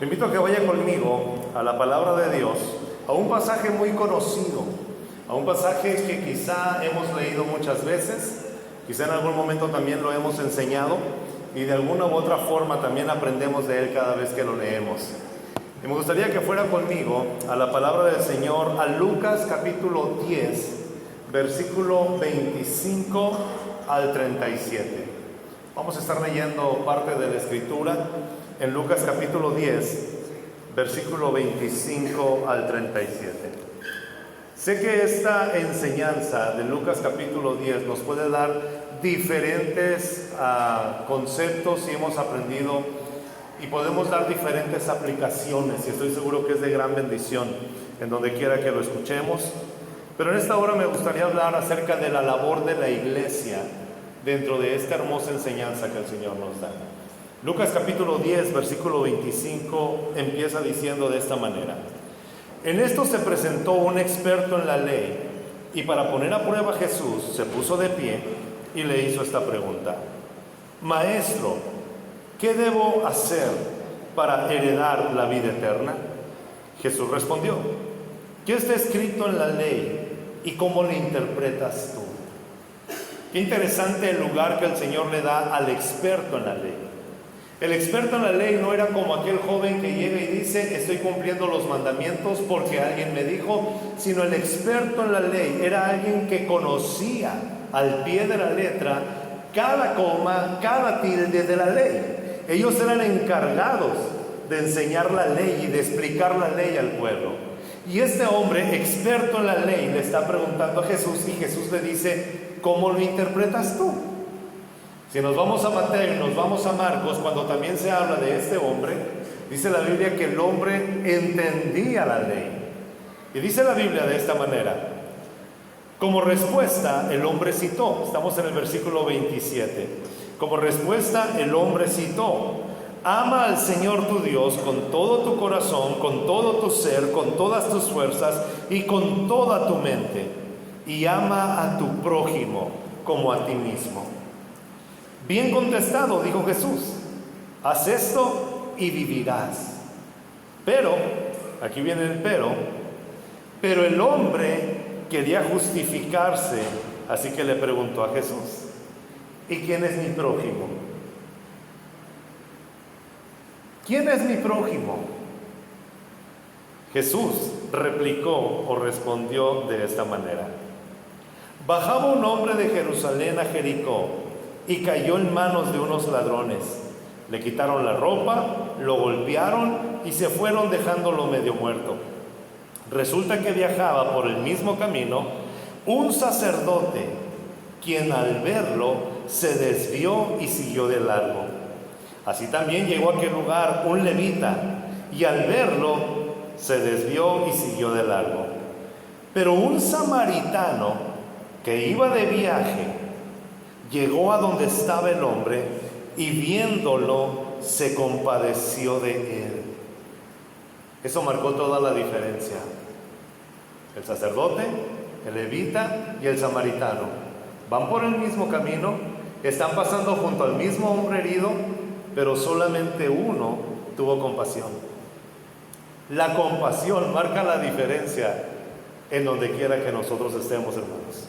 Le invito a que vaya conmigo a la palabra de Dios, a un pasaje muy conocido, a un pasaje que quizá hemos leído muchas veces, quizá en algún momento también lo hemos enseñado y de alguna u otra forma también aprendemos de él cada vez que lo leemos. Y me gustaría que fuera conmigo a la palabra del Señor, a Lucas capítulo 10, versículo 25 al 37. Vamos a estar leyendo parte de la Escritura en Lucas capítulo 10, versículo 25 al 37. Sé que esta enseñanza de Lucas capítulo 10 nos puede dar diferentes conceptos y hemos aprendido y podemos dar diferentes aplicaciones, y estoy seguro que es de gran bendición en donde quiera que lo escuchemos. Pero en esta hora me gustaría hablar acerca de la labor de la iglesia dentro de esta hermosa enseñanza que el Señor nos da. Lucas capítulo 10, versículo 25 empieza diciendo de esta manera: en esto se presentó un experto en la ley, y para poner a prueba a Jesús se puso de pie y le hizo esta pregunta: Maestro, ¿qué debo hacer para heredar la vida eterna? Jesús respondió: ¿qué está escrito en la ley y cómo le interpretas tú? Qué interesante el lugar que el Señor le da al experto en la ley. El experto en la ley no era como aquel joven que llega y dice: estoy cumpliendo los mandamientos porque alguien me dijo, sino el experto en la ley era alguien que conocía al pie de la letra cada coma, cada tilde de la ley. Ellos eran encargados de enseñar la ley y de explicar la ley al pueblo. Y este hombre, experto en la ley, le está preguntando a Jesús, y Jesús le dice: ¿cómo lo interpretas tú? Si nos vamos a Mateo y nos vamos a Marcos, cuando también se habla de este hombre, dice la Biblia que el hombre entendía la ley. Y dice la Biblia de esta manera: como respuesta, el hombre citó, estamos en el versículo 27, como respuesta el hombre citó: ama al Señor tu Dios con todo tu corazón, con todo tu ser, con todas tus fuerzas y con toda tu mente, y ama a tu prójimo como a ti mismo. Bien contestado, dijo Jesús, haz esto y vivirás. Pero, aquí viene el pero el hombre quería justificarse, así que le preguntó a Jesús: ¿y quién es mi prójimo? ¿Quién es mi prójimo? Jesús replicó o respondió de esta manera: bajaba un hombre de Jerusalén a Jericó y cayó en manos de unos ladrones. Le quitaron la ropa, lo golpearon y se fueron dejándolo medio muerto. Resulta que viajaba por el mismo camino un sacerdote, quien al verlo se desvió y siguió de largo. Así también llegó a aquel lugar un levita, y al verlo se desvió y siguió de largo. Pero un samaritano que iba de viaje llegó a donde estaba el hombre y viéndolo se compadeció de él. Eso marcó toda la diferencia. El sacerdote, el levita y el samaritano van por el mismo camino, están pasando junto al mismo hombre herido, pero solamente uno tuvo compasión. La compasión marca la diferencia en donde quiera que nosotros estemos, hermanos.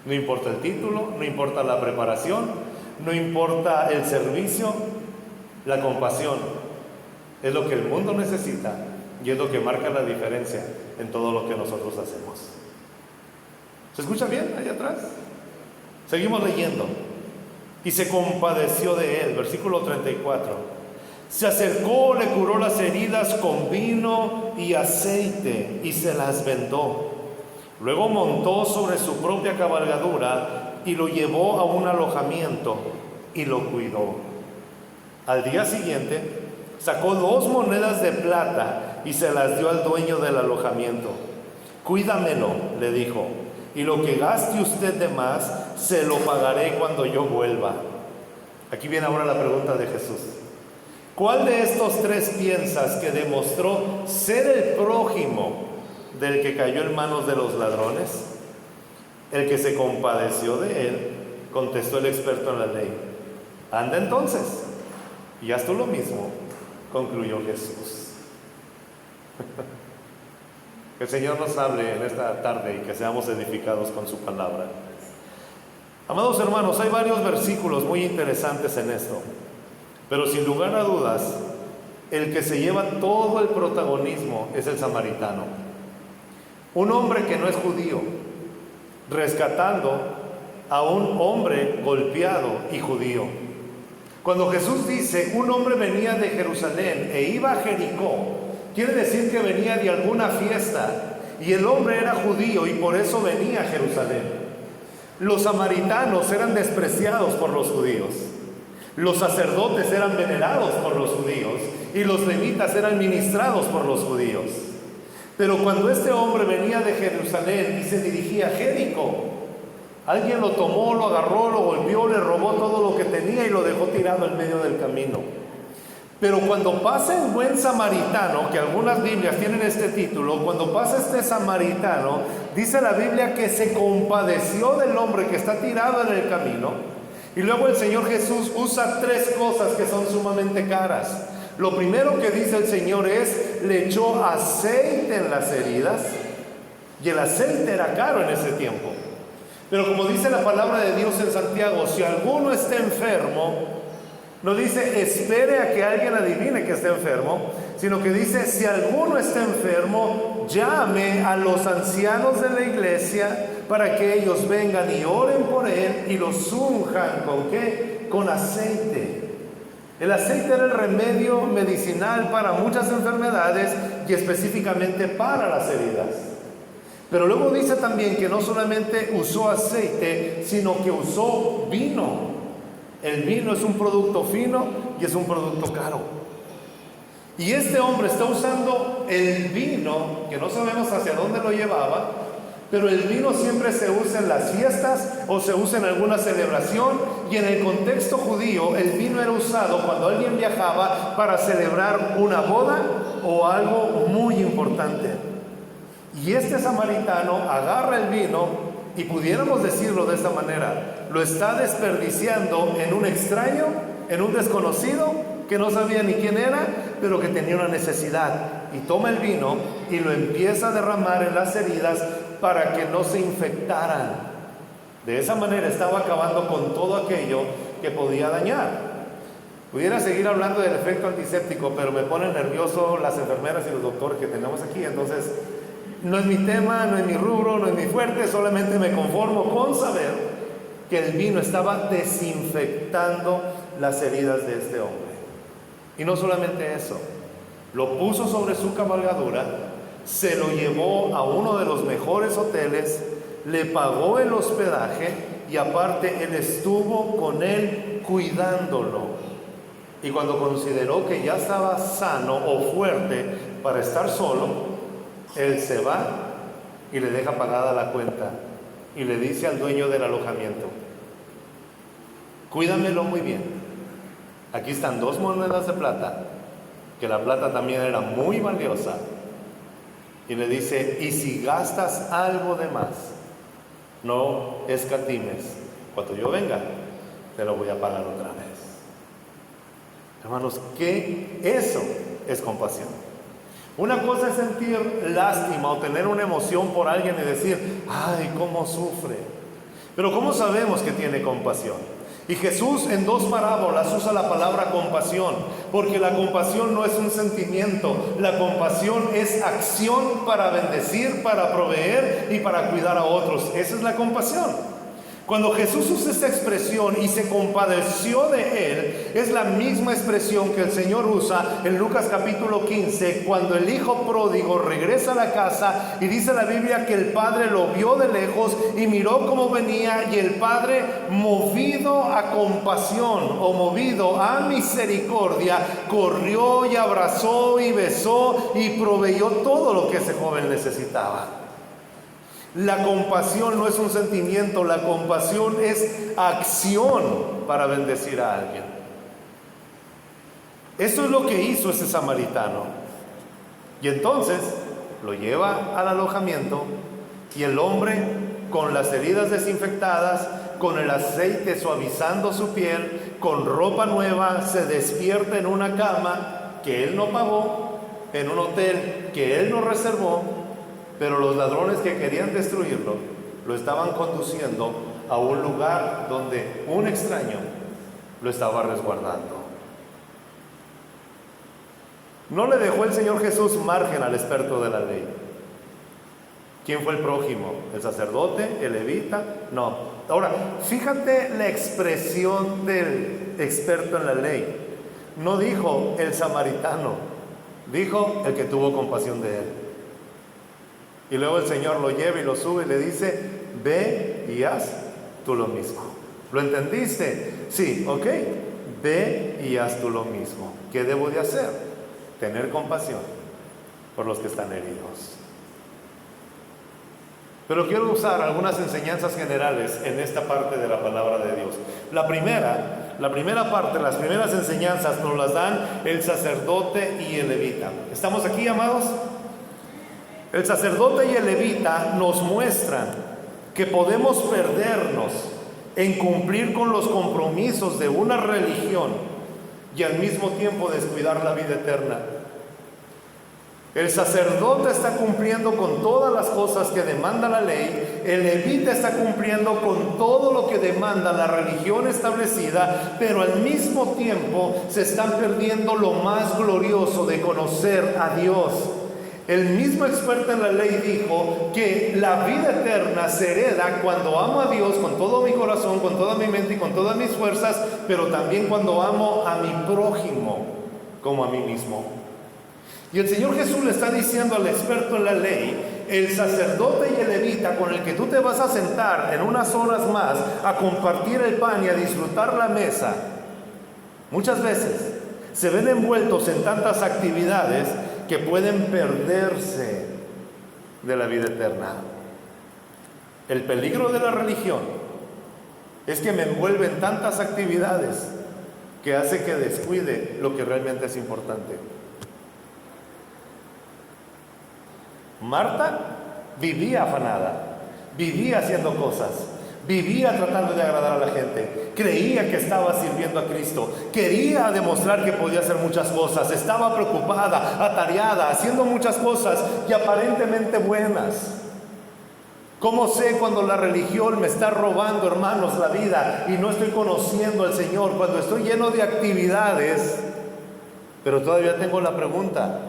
No importa el título, no importa la preparación, no importa el servicio, la compasión es lo que el mundo necesita y es lo que marca la diferencia en todo lo que nosotros hacemos. ¿Se escucha bien allá atrás? Seguimos leyendo. Y se compadeció de él, versículo 34. Se acercó, le curó las heridas con vino y aceite y se las vendó. Luego montó sobre su propia cabalgadura y lo llevó a un alojamiento y lo cuidó. Al día siguiente sacó 2 monedas de plata y se las dio al dueño del alojamiento. Cuídamelo, le dijo, y lo que gaste usted de más se lo pagaré cuando yo vuelva. Aquí viene ahora la pregunta de Jesús: ¿cuál de estos 3 piensas que demostró ser el prójimo del que cayó en manos de los ladrones? El que se compadeció de él, contestó el experto en la ley. Anda entonces y haz tú lo mismo concluyó Jesús. Que el Señor nos hable en esta tarde y que seamos edificados con su palabra. Amados hermanos, hay varios versículos muy interesantes en esto, pero sin lugar a dudas, el que se lleva todo el protagonismo es el samaritano. Un hombre que no es judío, rescatando a un hombre golpeado y judío. Cuando Jesús dice, un hombre venía de Jerusalén e iba a Jericó, quiere decir que venía de alguna fiesta, y el hombre era judío y por eso venía a Jerusalén. Los samaritanos eran despreciados por los judíos. Los sacerdotes eran venerados por los judíos y los levitas eran ministrados por los judíos. Pero cuando este hombre venía de Jerusalén y se dirigía a Jericó, alguien lo tomó, lo agarró, lo golpeó, le robó todo lo que tenía y lo dejó tirado en medio del camino. Pero cuando pasa el buen samaritano, que algunas Biblias tienen este título, cuando pasa este samaritano, dice la Biblia que se compadeció del hombre que está tirado en el camino. Y luego el Señor Jesús usa tres cosas que son sumamente caras. Lo primero que dice el Señor es, le echó aceite en las heridas, y el aceite era caro en ese tiempo. Pero como dice la palabra de Dios en Santiago, si alguno está enfermo, no dice espere a que alguien adivine que está enfermo, sino que dice si alguno está enfermo, llame a los ancianos de la iglesia para que ellos vengan y oren por él y los unjan ¿con qué? Con aceite. El aceite era el remedio medicinal para muchas enfermedades y específicamente para las heridas. Pero luego dice también que no solamente usó aceite, sino que usó vino. El vino es un producto fino y es un producto caro. Y este hombre está usando el vino, que no sabemos hacia dónde lo llevaba, pero el vino siempre se usa en las fiestas o se usa en alguna celebración, y en el contexto judío el vino era usado cuando alguien viajaba para celebrar una boda o algo muy importante. Y este samaritano agarra el vino y pudiéramos decirlo de esta manera, lo está desperdiciando en un extraño, en un desconocido que no sabía ni quién era, pero que tenía una necesidad, y toma el vino y lo empieza a derramar en las heridas para que no se infectaran. De esa manera estaba acabando con todo aquello que podía dañar. Pudiera seguir hablando del efecto antiséptico, pero me ponen nervioso las enfermeras y los doctores que tenemos aquí, entonces no es mi tema, no es mi rubro, no es mi fuerte, solamente me conformo con saber que el vino estaba desinfectando las heridas de este hombre. Y no solamente eso, lo puso sobre su cabalgadura, se lo llevó a uno de los mejores hoteles, le pagó el hospedaje y aparte él estuvo con él cuidándolo. Y cuando consideró que ya estaba sano o fuerte para estar solo, él se va y le deja pagada la cuenta y le dice al dueño del alojamiento, cuídamelo muy bien. Aquí están 2 monedas de plata, que la plata también era muy valiosa. Y le dice, y si gastas algo de más, no escatimes. Cuando yo venga, te lo voy a pagar otra vez. Hermanos, ¿qué? Eso es compasión. Una cosa es sentir lástima o tener una emoción por alguien y decir, ay, cómo sufre. Pero ¿cómo sabemos que tiene compasión? Y Jesús en 2 parábolas usa la palabra compasión, porque la compasión no es un sentimiento, la compasión es acción para bendecir, para proveer y para cuidar a otros. Esa es la compasión. Cuando Jesús usa esta expresión y se compadeció de él, es la misma expresión que el Señor usa en Lucas capítulo 15, cuando el hijo pródigo regresa a la casa y dice la Biblia que el padre lo vio de lejos y miró cómo venía, y el padre, movido a compasión o movido a misericordia, corrió y abrazó y besó y proveyó todo lo que ese joven necesitaba. La compasión no es un sentimiento, la compasión es acción para bendecir a alguien. Esto es lo que hizo ese samaritano. Y entonces lo lleva al alojamiento, y el hombre, con las heridas desinfectadas, con el aceite suavizando su piel, con ropa nueva, se despierta en una cama que él no pagó, en un hotel que él no reservó, pero los ladrones que querían destruirlo lo estaban conduciendo a un lugar donde un extraño lo estaba resguardando. No le dejó el Señor Jesús margen al experto de la ley. ¿Quién fue el prójimo? ¿El sacerdote? ¿El levita? No. Ahora, fíjate la expresión del experto en la ley. No dijo el samaritano, dijo el que tuvo compasión de él. Y luego el Señor lo lleva y lo sube y le dice: ve y haz tú lo mismo. ¿Lo entendiste? Sí, ok. Ve y haz tú lo mismo. ¿Qué debo de hacer? Tener compasión por los que están heridos. Pero quiero usar algunas enseñanzas generales en esta parte de la palabra de Dios. La primera parte, las primeras enseñanzas nos las dan el sacerdote y el levita. ¿Estamos aquí, amados? El sacerdote y el levita nos muestran que podemos perdernos en cumplir con los compromisos de una religión y al mismo tiempo descuidar la vida eterna. El sacerdote está cumpliendo con todas las cosas que demanda la ley, el levita está cumpliendo con todo lo que demanda la religión establecida, pero al mismo tiempo se están perdiendo lo más glorioso de conocer a Dios. El mismo experto en la ley dijo que la vida eterna se hereda cuando amo a Dios con todo mi corazón, con toda mi mente y con todas mis fuerzas, pero también cuando amo a mi prójimo como a mí mismo. Y el Señor Jesús le está diciendo al experto en la ley: el sacerdote y el levita con el que tú te vas a sentar en unas horas más a compartir el pan y a disfrutar la mesa, muchas veces se ven envueltos en tantas actividades que pueden perderse de la vida eterna. El peligro de la religión es que me envuelve en tantas actividades que hace que descuide lo que realmente es importante. Marta vivía afanada, vivía haciendo cosas, vivía tratando de agradar a la gente, creía que estaba sirviendo a Cristo, quería demostrar que podía hacer muchas cosas, estaba preocupada, atareada, haciendo muchas cosas y aparentemente buenas. ¿Cómo sé cuando la religión me está robando, hermanos, la vida y no estoy conociendo al Señor? Cuando estoy lleno de actividades, pero todavía tengo la pregunta: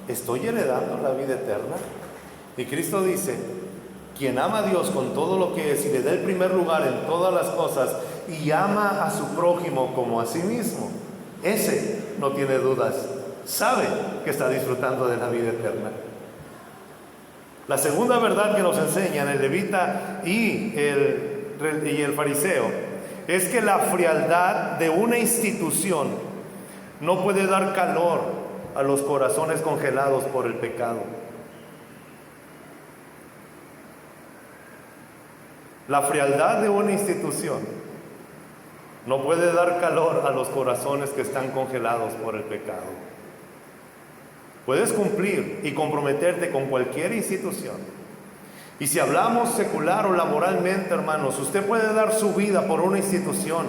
¿estoy heredando la vida eterna? Y Cristo dice: quien ama a Dios con todo lo que es y le da el primer lugar en todas las cosas y ama a su prójimo como a sí mismo, ese no tiene dudas, sabe que está disfrutando de la vida eterna. La segunda verdad que nos enseñan el levita y el fariseo es que la frialdad de una institución no puede dar calor a los corazones congelados por el pecado. La frialdad de una institución no puede dar calor a los corazones que están congelados por el pecado. Puedes cumplir y comprometerte con cualquier institución. Y si hablamos secular o laboralmente, hermanos, usted puede dar su vida por una institución.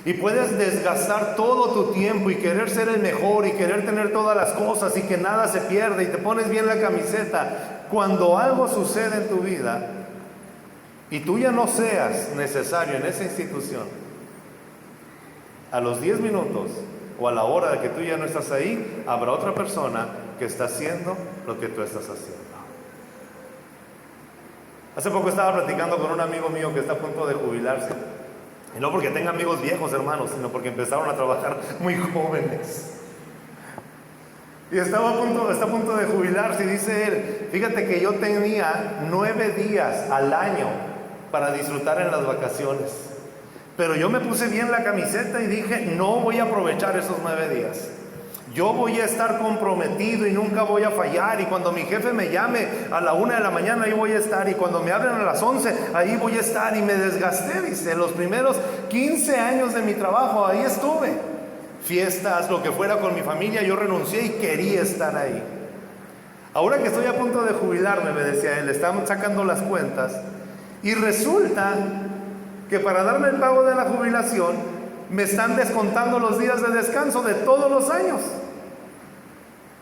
Y puedes desgastar todo tu tiempo y querer ser el mejor y querer tener todas las cosas y que nada se pierda y te pones bien la camiseta. Cuando algo sucede en tu vida y tú ya no seas necesario en esa institución, a los 10 minutos o a la hora de que tú ya no estás ahí, habrá otra persona que está haciendo lo que tú estás haciendo. Hace poco estaba platicando con un amigo mío que está a punto de jubilarse. Y no porque tenga amigos viejos, hermanos, sino porque empezaron a trabajar muy jóvenes. Y está a punto de jubilarse y dice él: fíjate que yo tenía 9 días al año para disfrutar en las vacaciones. Pero yo me puse bien la camiseta y dije: no voy a aprovechar esos 9 días. Yo voy a estar comprometido y nunca voy a fallar. Y cuando mi jefe me llame a la 1 de la mañana, ahí voy a estar. Y cuando me hablen a las 11, ahí voy a estar. Y me desgasté, dice. Los primeros 15 años de mi trabajo, ahí estuve. Fiestas, lo que fuera con mi familia, yo renuncié y quería estar ahí. Ahora que estoy a punto de jubilarme, me decía él, estamos sacando las cuentas. Y resulta que para darme el pago de la jubilación, me están descontando los días de descanso de todos los años.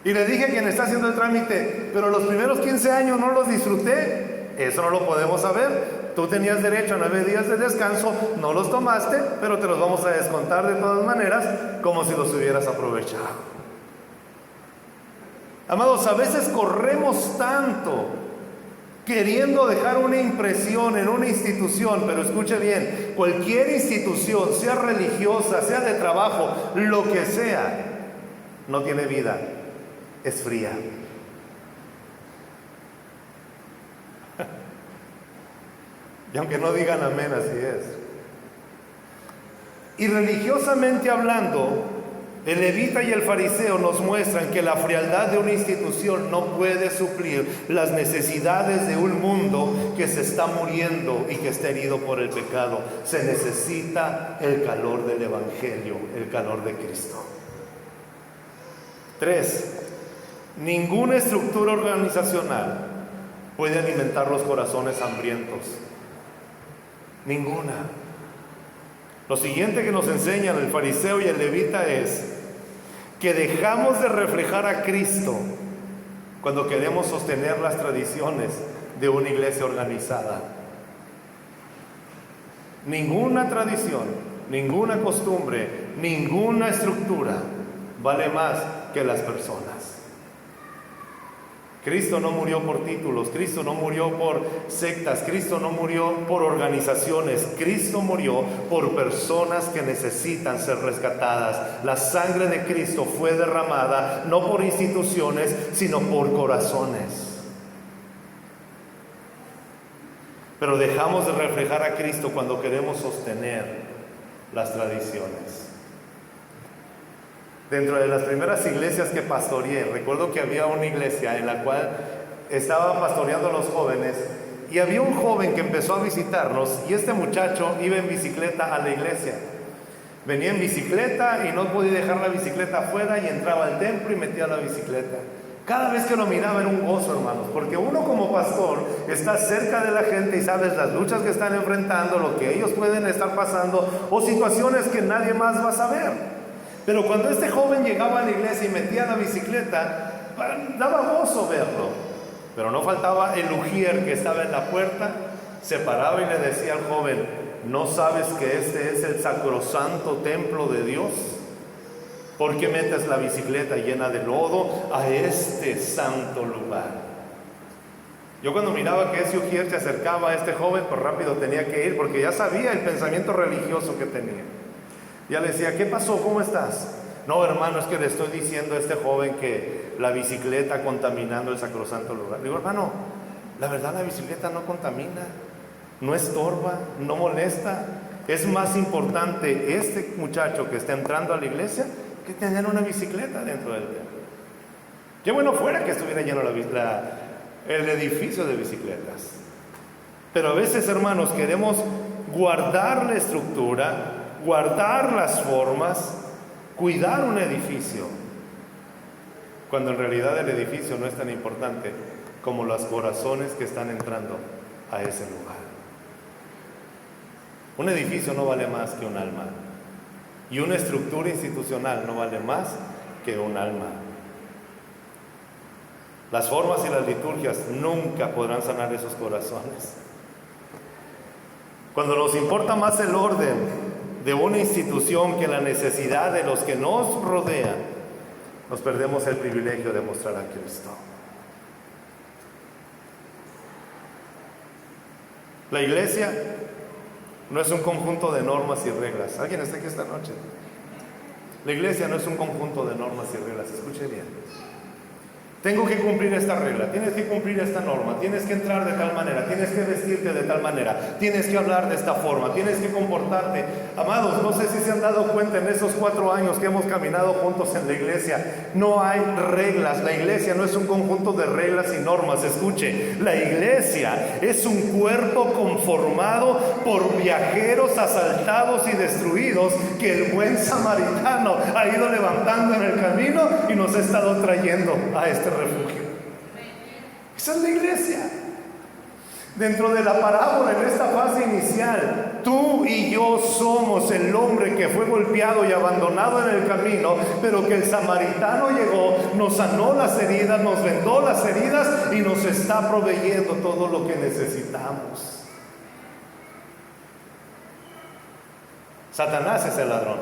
Y le dije a quien está haciendo el trámite, pero los primeros 15 años no los disfruté. Eso no lo podemos saber. Tú tenías derecho a 9 días de descanso, no los tomaste, pero te los vamos a descontar de todas maneras, como si los hubieras aprovechado. Amados, a veces corremos tanto queriendo dejar una impresión en una institución, pero escuche bien, cualquier institución, sea religiosa, sea de trabajo, lo que sea, no tiene vida, es fría. Y aunque no digan amén, así es. Y religiosamente hablando, el levita y el fariseo nos muestran que la frialdad de una institución no puede suplir las necesidades de un mundo que se está muriendo y que está herido por el pecado. Se necesita el calor del Evangelio, el calor de Cristo. 3. Ninguna estructura organizacional puede alimentar los corazones hambrientos. Ninguna. Lo siguiente que nos enseñan el fariseo y el levita es que dejamos de reflejar a Cristo cuando queremos sostener las tradiciones de una iglesia organizada. Ninguna tradición, ninguna costumbre, ninguna estructura vale más que las personas. Cristo no murió por títulos, Cristo no murió por sectas, Cristo no murió por organizaciones, Cristo murió por personas que necesitan ser rescatadas. La sangre de Cristo fue derramada no por instituciones, sino por corazones. Pero dejamos de reflejar a Cristo cuando queremos sostener las tradiciones. Dentro de las primeras iglesias que pastoreé, recuerdo que había una iglesia en la cual estaba pastoreando a los jóvenes y había un joven que empezó a visitarnos y este muchacho iba en bicicleta a la iglesia. Venía en bicicleta y no podía dejar la bicicleta afuera y entraba al templo y metía la bicicleta. Cada vez que lo miraba era un gozo, hermanos, porque uno como pastor está cerca de la gente y sabes las luchas que están enfrentando, lo que ellos pueden estar pasando o situaciones que nadie más va a saber. Pero cuando este joven llegaba a la iglesia y metía la bicicleta, daba gozo verlo. Pero no faltaba el ujier que estaba en la puerta, se paraba y le decía al joven: ¿no sabes que este es el sacrosanto templo de Dios? ¿Por qué metes la bicicleta llena de lodo a este santo lugar? Yo cuando miraba que ese ujier se acercaba a este joven, pues rápido tenía que ir, porque ya sabía el pensamiento religioso que tenía. Ya le decía: ¿qué pasó? ¿Cómo estás? No, hermano, es que le estoy diciendo a este joven que la bicicleta contaminando el sacrosanto lugar. Le digo: hermano, la verdad la bicicleta no contamina, no estorba, no molesta. Es más importante este muchacho que está entrando a la iglesia que tener una bicicleta dentro del templo. Qué bueno fuera que estuviera lleno el edificio de bicicletas. Pero a veces, hermanos, queremos guardar la estructura, guardar las formas, cuidar un edificio, cuando en realidad el edificio no es tan importante como los corazones que están entrando a ese lugar. Un edificio no vale más que un alma, y una estructura institucional no vale más que un alma. Las formas y las liturgias nunca podrán sanar esos corazones. Cuando nos importa más el orden de una institución que la necesidad de los que nos rodean, nos perdemos el privilegio de mostrar a Cristo. La iglesia no es un conjunto de normas y reglas. ¿Alguien está aquí esta noche? La iglesia no es un conjunto de normas y reglas. Escuche bien. Tengo que cumplir esta regla, tienes que cumplir esta norma, tienes que entrar de tal manera, tienes que vestirte de tal manera, tienes que hablar de esta forma, tienes que comportarte. Amados, no sé si se han dado cuenta en esos 4 años que hemos caminado juntos en la iglesia, no hay reglas. La iglesia no es un conjunto de reglas y normas. Escuche, la iglesia es un cuerpo conformado por viajeros asaltados y destruidos que el buen samaritano ha ido levantando en el camino y nos ha estado trayendo a este refugio. Esa es la iglesia. Dentro de la parábola, en esta fase inicial, tú y yo somos el hombre que fue golpeado y abandonado en el camino, pero que el samaritano llegó, nos sanó las heridas, nos vendó las heridas y nos está proveyendo todo lo que necesitamos. Satanás es el ladrón,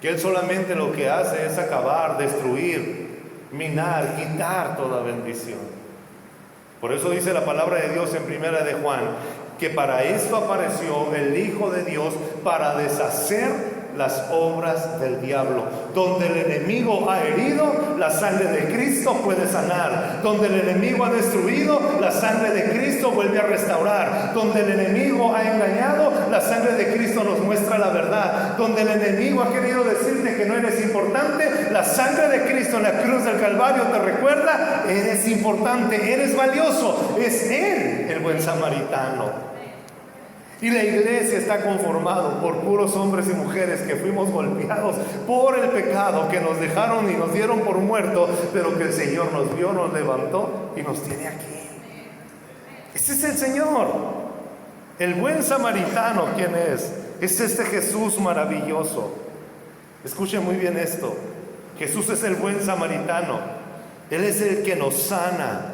que él solamente lo que hace es acabar, destruir, minar, quitar toda bendición. Por eso dice la palabra de Dios en Primera de Juan, que para esto apareció el Hijo de Dios, para deshacer las obras del diablo. Donde el enemigo ha herido, la sangre de Cristo puede sanar. Donde el enemigo ha destruido, la sangre de Cristo vuelve a restaurar. Donde el enemigo ha engañado, la sangre de Cristo nos muestra la verdad. Donde el enemigo ha querido decirte que no eres importante, la sangre de Cristo en la cruz del Calvario te recuerda: eres importante, eres valioso. Es Él el buen samaritano. Y la iglesia está conformada por puros hombres y mujeres que fuimos golpeados por el pecado, que nos dejaron y nos dieron por muertos, pero que el Señor nos vio, nos levantó y nos tiene aquí. Ese es el Señor. El buen samaritano, ¿quién es? Es este Jesús maravilloso. Escuchen muy bien esto. Jesús es el buen samaritano. Él es el que nos sana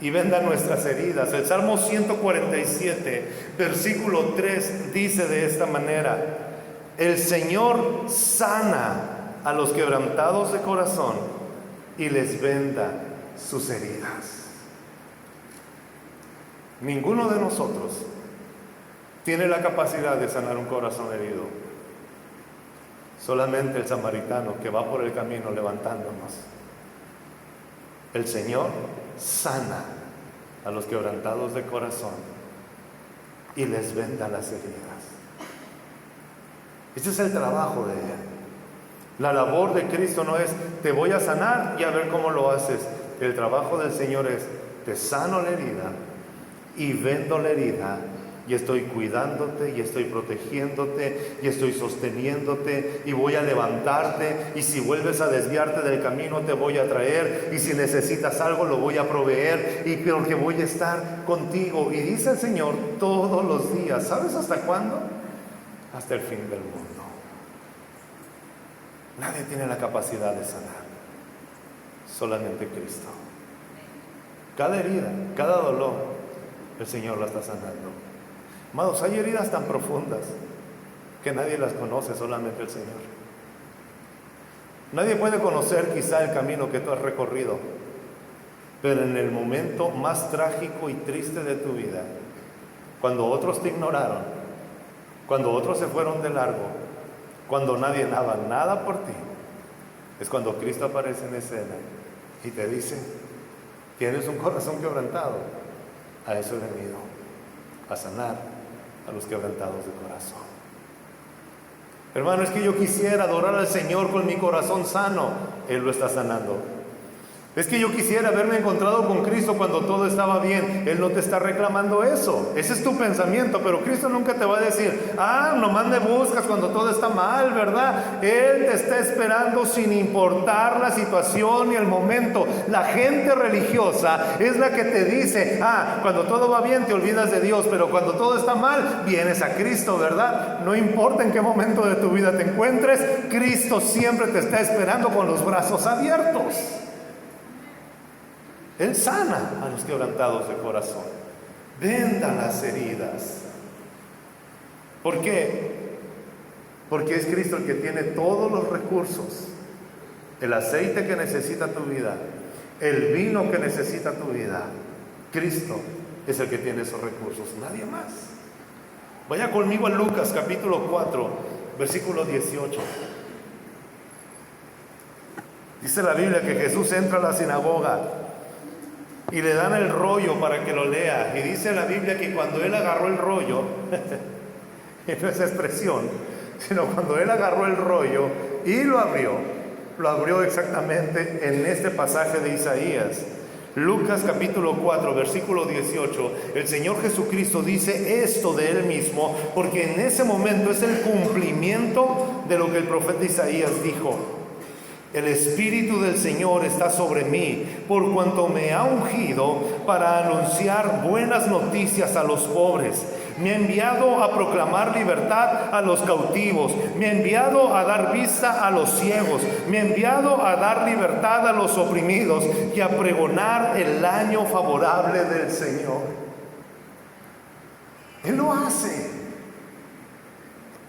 y venda nuestras heridas. El Salmo 147, versículo 3 dice de esta manera: el Señor sana a los quebrantados de corazón y les venda sus heridas. Ninguno de nosotros tiene la capacidad de sanar un corazón herido. Solamente el samaritano que va por el camino levantándonos. El Señor sana a los quebrantados de corazón y les venda las heridas. Ese es el trabajo de Él. La labor de Cristo no es: te voy a sanar y a ver cómo lo haces. El trabajo del Señor es: te sano la herida y vendo la herida, y estoy cuidándote, y estoy protegiéndote, y estoy sosteniéndote, y voy a levantarte, y si vuelves a desviarte del camino te voy a traer, y si necesitas algo lo voy a proveer, y porque voy a estar contigo. Y dice el Señor todos los días. ¿Sabes hasta cuándo? Hasta el fin del mundo. Nadie tiene la capacidad de sanar, solamente Cristo. Cada herida, cada dolor, el Señor la está sanando. Amados, hay heridas tan profundas que nadie las conoce, solamente el Señor. Nadie puede conocer quizá el camino que tú has recorrido, pero en el momento más trágico y triste de tu vida, cuando otros te ignoraron, cuando otros se fueron de largo, cuando nadie daba nada por ti, es cuando Cristo aparece en escena y te dice: tienes un corazón quebrantado, a eso he venido, a sanar a los quebrantados de corazón. Hermano, es que yo quisiera adorar al Señor con mi corazón sano. Él lo está sanando. Es que yo quisiera haberme encontrado con Cristo cuando todo estaba bien. Él no te está reclamando eso. Ese es tu pensamiento, pero Cristo nunca te va a decir: nomás me buscas cuando todo está mal, ¿verdad? Él te está esperando sin importar la situación y el momento. La gente religiosa es la que te dice: cuando todo va bien te olvidas de Dios, pero cuando todo está mal vienes a Cristo, ¿verdad? No importa en qué momento de tu vida te encuentres, Cristo siempre te está esperando con los brazos abiertos. Él sana a los quebrantados de corazón, venda las heridas. ¿Por qué? Porque es Cristo el que tiene todos los recursos: el aceite que necesita tu vida, el vino que necesita tu vida. Cristo es el que tiene esos recursos, nadie más. Vaya conmigo a Lucas capítulo 4, versículo 18. Dice la Biblia que Jesús entra a la sinagoga y le dan el rollo para que lo lea. Y dice la Biblia que cuando él agarró el rollo, no es expresión, sino cuando él agarró el rollo y lo abrió exactamente en este pasaje de Isaías. Lucas capítulo 4, versículo 18. El Señor Jesucristo dice esto de Él mismo, porque en ese momento es el cumplimiento de lo que el profeta Isaías dijo. El Espíritu del Señor está sobre mí, por cuanto me ha ungido para anunciar buenas noticias a los pobres. Me ha enviado a proclamar libertad a los cautivos. Me ha enviado a dar vista a los ciegos. Me ha enviado a dar libertad a los oprimidos y a pregonar el año favorable del Señor. Él lo hace.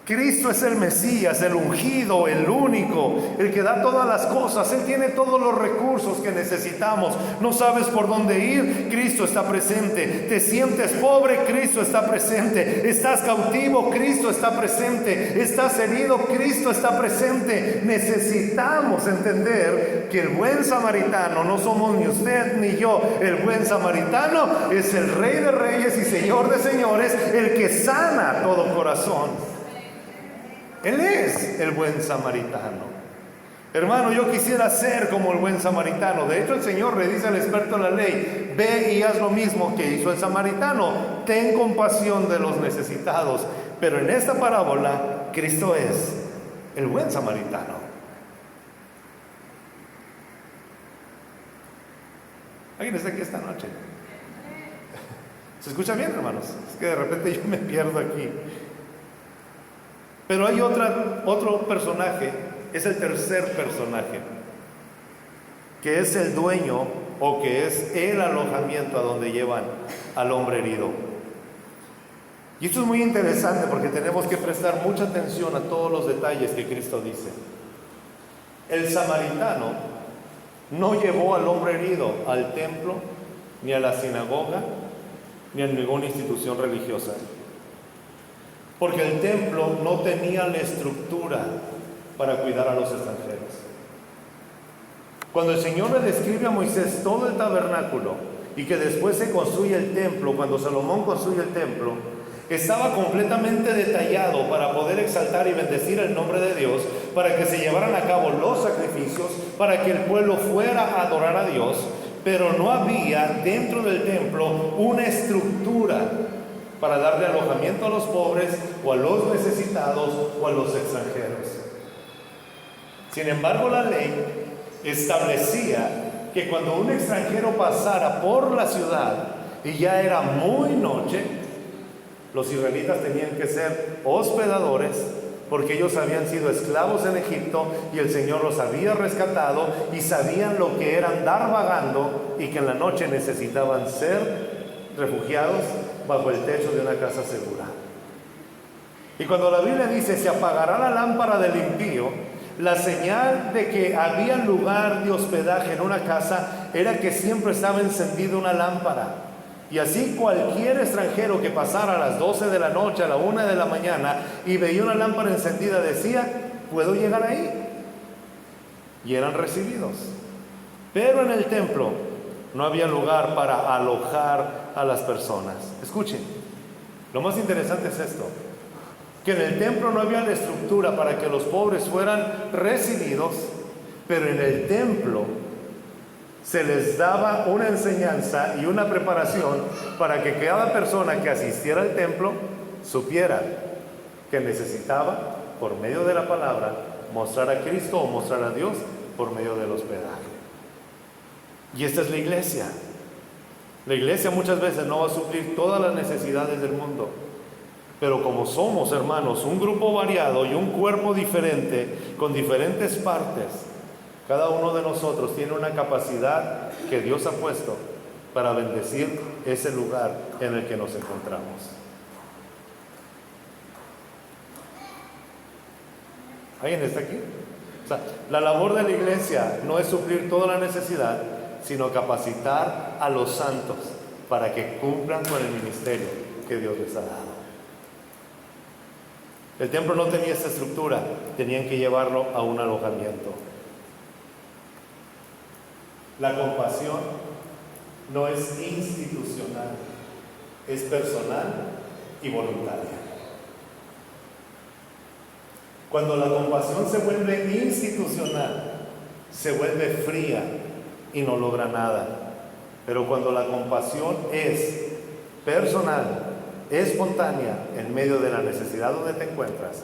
Cristo es el Mesías, el ungido, el único, el que da todas las cosas. Él tiene todos los recursos que necesitamos. No sabes por dónde ir, Cristo está presente. Te sientes pobre, Cristo está presente. Estás cautivo, Cristo está presente. Estás herido, Cristo está presente. Necesitamos entender que el buen samaritano no somos ni usted ni yo. El buen samaritano es el Rey de Reyes y Señor de Señores, el que sana todo corazón. Él es el buen samaritano. Hermano, yo quisiera ser como el buen samaritano. De hecho, el Señor le dice al experto en la ley: ve y haz lo mismo que hizo el samaritano. Ten compasión de los necesitados. Pero en esta parábola, Cristo es el buen samaritano. ¿Alguien está aquí esta noche? ¿Se escucha bien, hermanos? Es que de repente yo me pierdo aquí. Pero hay otro personaje, es el tercer personaje, que es el dueño o que es el alojamiento a donde llevan al hombre herido. Y esto es muy interesante porque tenemos que prestar mucha atención a todos los detalles que Cristo dice. El samaritano no llevó al hombre herido al templo, ni a la sinagoga, ni a ninguna institución religiosa. Porque el templo no tenía la estructura para cuidar a los extranjeros. Cuando el Señor le describe a Moisés todo el tabernáculo y que después se construye el templo, cuando Salomón construye el templo, estaba completamente detallado para poder exaltar y bendecir el nombre de Dios, para que se llevaran a cabo los sacrificios, para que el pueblo fuera a adorar a Dios, pero no había dentro del templo una estructura para darle alojamiento a los pobres o a los necesitados o a los extranjeros. Sin embargo, la ley establecía que cuando un extranjero pasara por la ciudad y ya era muy noche, los israelitas tenían que ser hospedadores, porque ellos habían sido esclavos en Egipto y el Señor los había rescatado y sabían lo que era andar vagando y que en la noche necesitaban ser refugiados bajo el techo de una casa segura. Y cuando la Biblia dice: se apagará la lámpara del impío, la señal de que había lugar de hospedaje en una casa era que siempre estaba encendida una lámpara. Y así cualquier extranjero que pasara a las 12 de la noche, a la 1 de la mañana y veía una lámpara encendida, decía: ¿puedo llegar ahí? Y eran recibidos. Pero en el templo no había lugar para alojar a las personas. Escuchen, lo más interesante es esto: que en el templo no había la estructura para que los pobres fueran recibidos, pero en el templo se les daba una enseñanza y una preparación para que cada persona que asistiera al templo supiera que necesitaba, por medio de la palabra, mostrar a Cristo o mostrar a Dios por medio del hospedaje. Y esta es la iglesia. La iglesia muchas veces no va a suplir todas las necesidades del mundo, pero como somos, hermanos, un grupo variado y un cuerpo diferente, con diferentes partes, cada uno de nosotros tiene una capacidad que Dios ha puesto para bendecir ese lugar en el que nos encontramos. ¿Alguien está aquí? O sea, la labor de la iglesia no es suplir toda la necesidad, sino capacitar a los santos para que cumplan con el ministerio que Dios les ha dado. El templo no tenía esta estructura, tenían que llevarlo a un alojamiento. La compasión no es institucional, es personal y voluntaria. Cuando la compasión se vuelve institucional, se vuelve fría y no logra nada. Pero cuando la compasión es personal, espontánea, en medio de la necesidad donde te encuentras,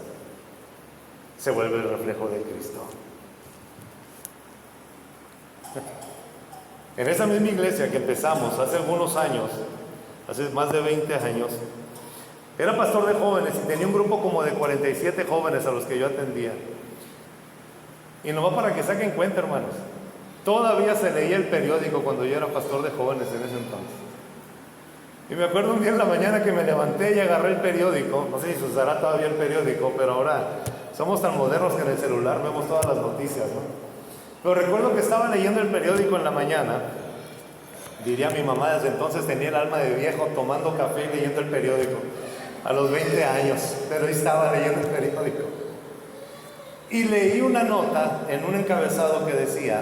se vuelve el reflejo de Cristo. En esa misma iglesia que empezamos hace algunos años, hace más de 20 años, era pastor de jóvenes y tenía un grupo como de 47 jóvenes a los que yo atendía. Y nomás para que saquen cuenta, hermanos, todavía se leía el periódico cuando yo era pastor de jóvenes en ese entonces. Y me acuerdo un día en la mañana que me levanté y agarré el periódico. No sé si se usará todavía el periódico, pero ahora somos tan modernos que en el celular vemos todas las noticias, ¿no? Pero recuerdo que estaba leyendo el periódico en la mañana. Diría mi mamá, desde entonces tenía el alma de viejo tomando café y leyendo el periódico. A los 20 años, pero ahí estaba leyendo el periódico. Y leí una nota en un encabezado que decía: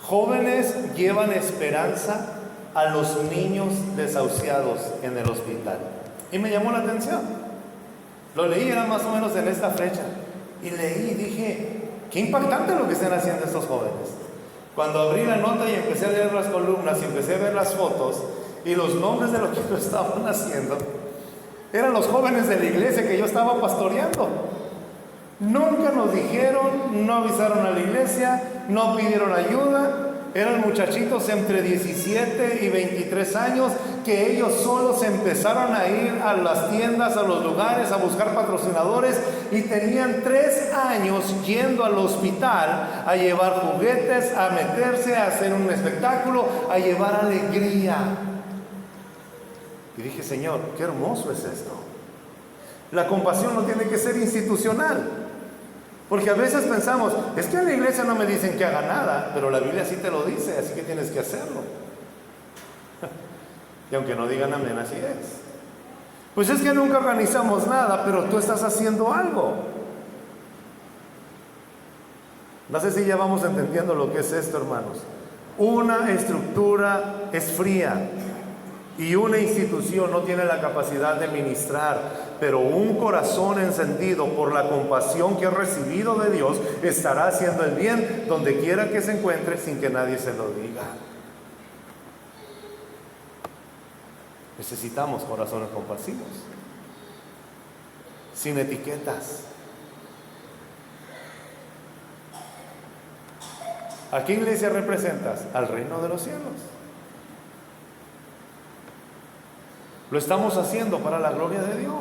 jóvenes llevan esperanza a los niños desahuciados en el hospital. Y me llamó la atención. Lo leí, era más o menos en esta fecha. Y leí y dije, qué impactante lo que están haciendo estos jóvenes. Cuando abrí la nota y empecé a leer las columnas y empecé a ver las fotos y los nombres de lo que lo estaban haciendo, eran los jóvenes de la iglesia que yo estaba pastoreando. Nunca nos dijeron, no avisaron a la iglesia, no pidieron ayuda. Eran muchachitos entre 17 y 23 años que ellos solos empezaron a ir a las tiendas, a los lugares, a buscar patrocinadores, y tenían 3 años yendo al hospital a llevar juguetes, a meterse, a hacer un espectáculo, a llevar alegría. Y dije, Señor, qué hermoso es esto. La compasión no tiene que ser institucional. Porque a veces pensamos, es que en la iglesia no me dicen que haga nada, pero la Biblia sí te lo dice, así que tienes que hacerlo. Y aunque no digan amén, así es. Pues es que nunca organizamos nada, pero tú estás haciendo algo. No sé si ya vamos entendiendo lo que es esto, hermanos. Una estructura es fría y una institución no tiene la capacidad de ministrar, pero un corazón encendido por la compasión que ha recibido de Dios estará haciendo el bien donde quiera que se encuentre sin que nadie se lo diga. Necesitamos corazones compasivos, sin etiquetas. ¿A qué iglesia representas? Al reino de los cielos. Lo estamos haciendo para la gloria de Dios.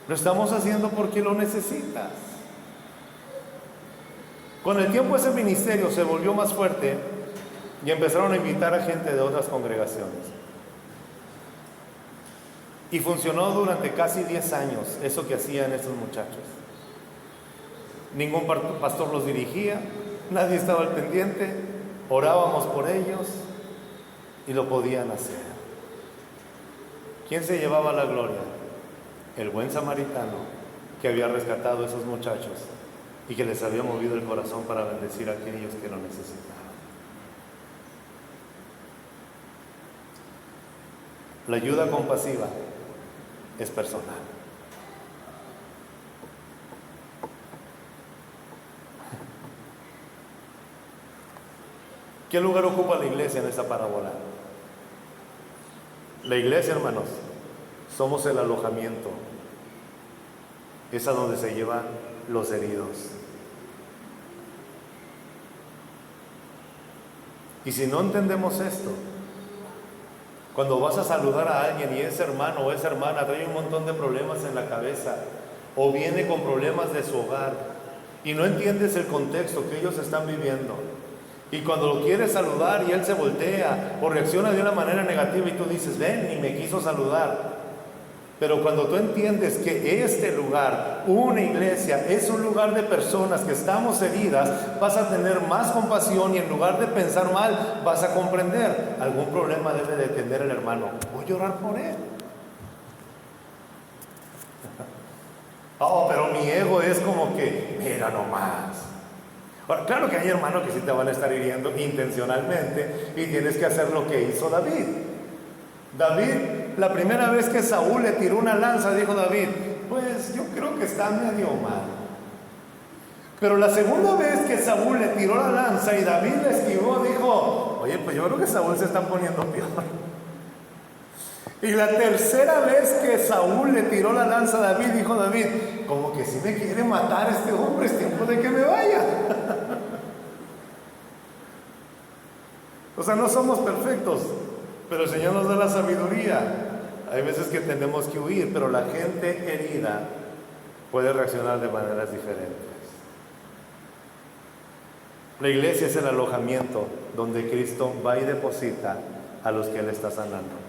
Lo estamos haciendo porque lo necesitas. Con el tiempo ese ministerio se volvió más fuerte y empezaron a invitar a gente de otras congregaciones. Y funcionó durante casi 10 años eso que hacían estos muchachos. Ningún pastor los dirigía, nadie estaba al pendiente, orábamos por ellos y lo podían hacer. ¿Quién se llevaba la gloria? El buen samaritano que había rescatado a esos muchachos y que les había movido el corazón para bendecir a aquellos que lo necesitaban. La ayuda compasiva es personal. ¿Qué lugar ocupa la iglesia en esta parábola? La iglesia, hermanos, somos el alojamiento. Es a donde se llevan los heridos. Y si no entendemos esto, cuando vas a saludar a alguien y ese hermano o esa hermana trae un montón de problemas en la cabeza o viene con problemas de su hogar y no entiendes el contexto que ellos están viviendo, y cuando lo quieres saludar y él se voltea o reacciona de una manera negativa y tú dices, ven, ni me quiso saludar. Pero cuando tú entiendes que este lugar, una iglesia, es un lugar de personas que estamos heridas, vas a tener más compasión y en lugar de pensar mal, vas a comprender. Algún problema debe de tener el hermano. Voy a orar por él. Oh, pero mi ego es como que, mira nomás. Ahora, claro que hay hermanos que sí te van a estar hiriendo intencionalmente y tienes que hacer lo que hizo David. David, la primera vez que Saúl le tiró una lanza, dijo David, pues yo creo que está medio mal. Pero la segunda vez que Saúl le tiró la lanza y David le esquivó, dijo, oye, pues yo creo que Saúl se está poniendo peor. Y la tercera vez que Saúl le tiró la lanza a David, dijo David, como que si me quiere matar este hombre, es tiempo de que me vaya. O sea, no somos perfectos, pero el Señor nos da la sabiduría. Hay veces que tenemos que huir, pero la gente herida puede reaccionar de maneras diferentes. La iglesia es el alojamiento donde Cristo va y deposita a los que Él está sanando.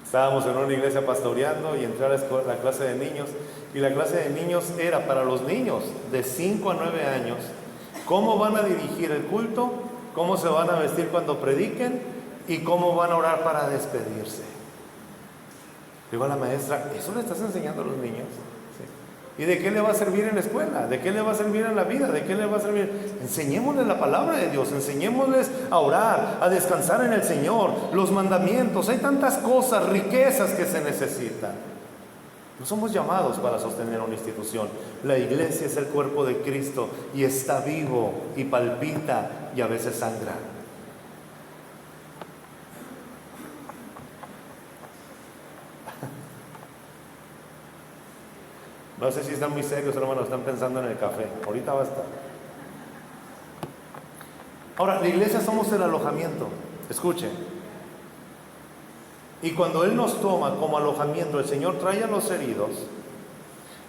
Estábamos en una iglesia pastoreando y entré a la clase de niños, y la clase de niños era para los niños de 5 a 9 años. ¿Cómo van a dirigir el culto? ¿Cómo se van a vestir cuando prediquen? ¿Y cómo van a orar para despedirse? Digo a la maestra, ¿eso le estás enseñando a los niños? Sí. ¿Y de qué le va a servir en la escuela? ¿De qué le va a servir en la vida? ¿De qué le va a servir? Enseñémosles la palabra de Dios, enseñémosles a orar, a descansar en el Señor, los mandamientos. Hay tantas cosas, riquezas que se necesitan. No somos llamados para sostener una institución. La iglesia es el cuerpo de Cristo y está vivo y palpita y a veces sangra. No sé si están muy serios, hermanos, están pensando en el café. Ahorita va a estar. Ahora, la iglesia somos el alojamiento. Escuchen. Y cuando Él nos toma como alojamiento, el Señor trae a los heridos,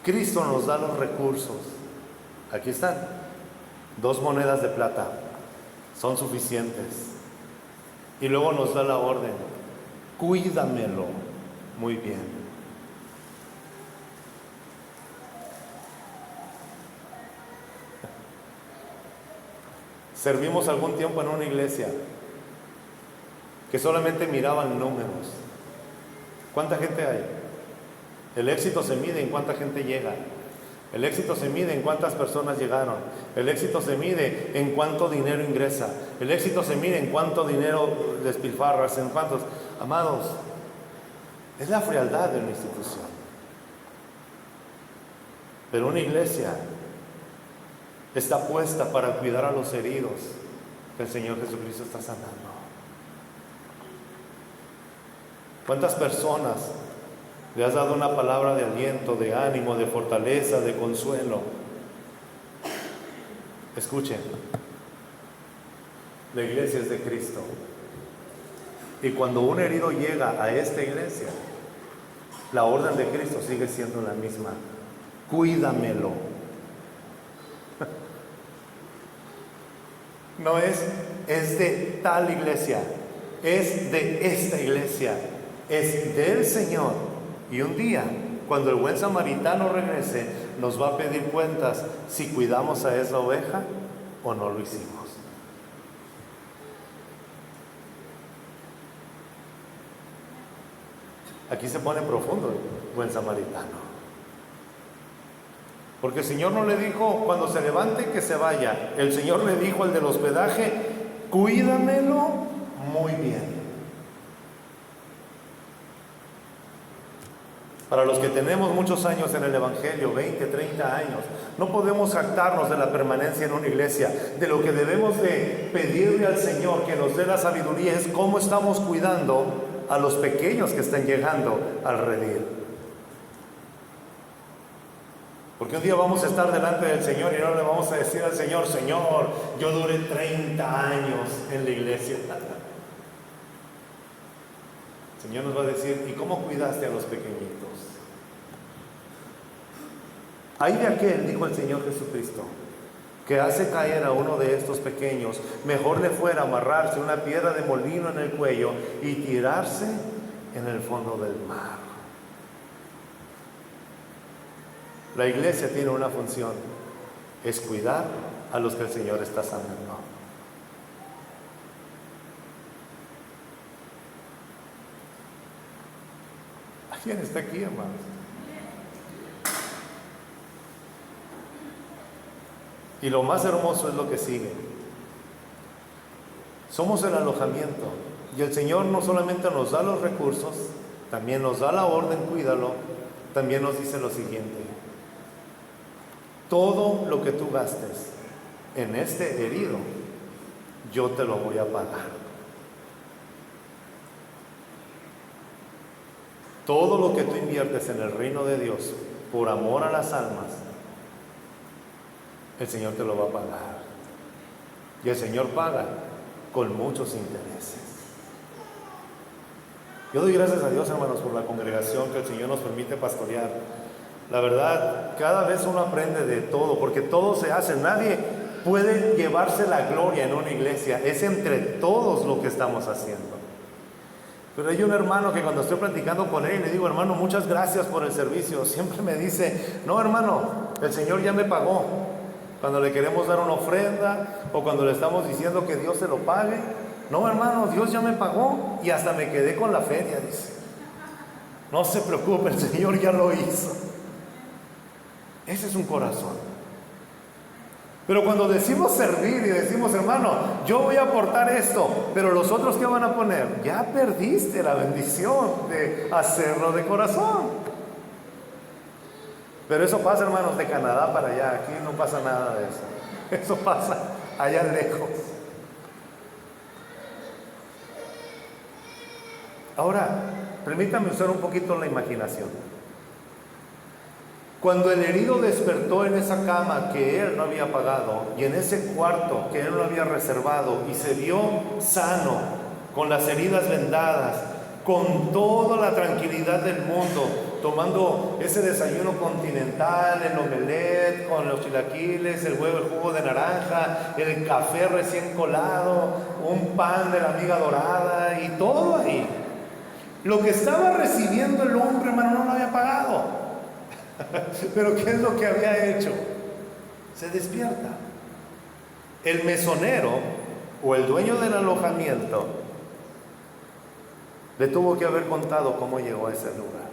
Cristo nos da los recursos. Aquí están. 2 monedas de plata. Son suficientes. Y luego nos da la orden. Cuídamelo muy bien. Servimos algún tiempo en una iglesia que solamente miraban números. ¿Cuánta gente hay? El éxito se mide en cuánta gente llega. El éxito se mide en cuántas personas llegaron. El éxito se mide en cuánto dinero ingresa. El éxito se mide en cuánto dinero despilfarras, en cuántos. Amados, es la frialdad de una institución. Pero una iglesia está puesta para cuidar a los heridos que el Señor Jesucristo está sanando. ¿Cuántas personas le has dado una palabra de aliento, de ánimo, de fortaleza, de consuelo? Escuchen, la iglesia es de Cristo. Y cuando un herido llega a esta iglesia, la orden de Cristo sigue siendo la misma. Cuídamelo. No es de tal iglesia, es de esta iglesia, es del Señor. Y un día, cuando el buen samaritano regrese, nos va a pedir cuentas si cuidamos a esa oveja o no lo hicimos. Aquí se pone profundo el buen samaritano. Porque el Señor no le dijo cuando se levante que se vaya. El Señor le dijo al del hospedaje, cuídamelo muy bien. Para los que tenemos muchos años en el Evangelio, 20, 30 años, no podemos jactarnos de la permanencia en una iglesia. De lo que debemos de pedirle al Señor que nos dé la sabiduría es cómo estamos cuidando a los pequeños que están llegando al redil. Porque un día vamos a estar delante del Señor y no le vamos a decir al Señor, Señor, yo duré 30 años en la iglesia. El Señor nos va a decir, ¿y cómo cuidaste a los pequeñitos? Ay de aquel, dijo el Señor Jesucristo, que hace caer a uno de estos pequeños, mejor le fuera amarrarse una piedra de molino en el cuello y tirarse en el fondo del mar. La iglesia tiene una función, es cuidar a los que el Señor está sanando. ¿Quién está aquí, hermanos? Y lo más hermoso es lo que sigue. Somos el alojamiento y el Señor no solamente nos da los recursos, también nos da la orden, cuídalo, también nos dice lo siguiente: todo lo que tú gastes en este herido, yo te lo voy a pagar. Todo lo que tú inviertes en el reino de Dios por amor a las almas, el Señor te lo va a pagar. Y el Señor paga con muchos intereses. Yo doy gracias a Dios, hermanos, por la congregación que el Señor nos permite pastorear. La verdad, cada vez uno aprende de todo, porque todo se hace. Nadie puede llevarse la gloria en una iglesia. Es entre todos lo que estamos haciendo. Pero hay un hermano que cuando estoy platicando con él, le digo: hermano, muchas gracias por el servicio. Siempre me dice: no, hermano, el Señor ya me pagó. Cuando le queremos dar una ofrenda o cuando le estamos diciendo que Dios se lo pague: no, hermano, Dios ya me pagó y hasta me quedé con la feria, dice. No se preocupe, el Señor ya lo hizo. Ese es un corazón. Pero cuando decimos servir y decimos: hermano, yo voy a aportar esto, pero los otros, ¿qué van a poner? Ya perdiste la bendición de hacerlo de corazón. Pero eso pasa, hermanos, de Canadá para allá. Aquí no pasa nada de eso. Eso pasa allá lejos. Ahora, permítame usar un poquito la imaginación. Cuando el herido despertó en esa cama que él no había pagado y en ese cuarto que él no había reservado y se vio sano, con las heridas vendadas, con toda la tranquilidad del mundo, tomando ese desayuno continental, el omelette con los chilaquiles, el huevo, el jugo de naranja, el café recién colado, un pan de la miga dorada y todo ahí. Lo que estaba recibiendo el hombre, hermano, no lo había pagado. Pero ¿qué es lo que había hecho? Se despierta. El mesonero o el dueño del alojamiento le tuvo que haber contado cómo llegó a ese lugar.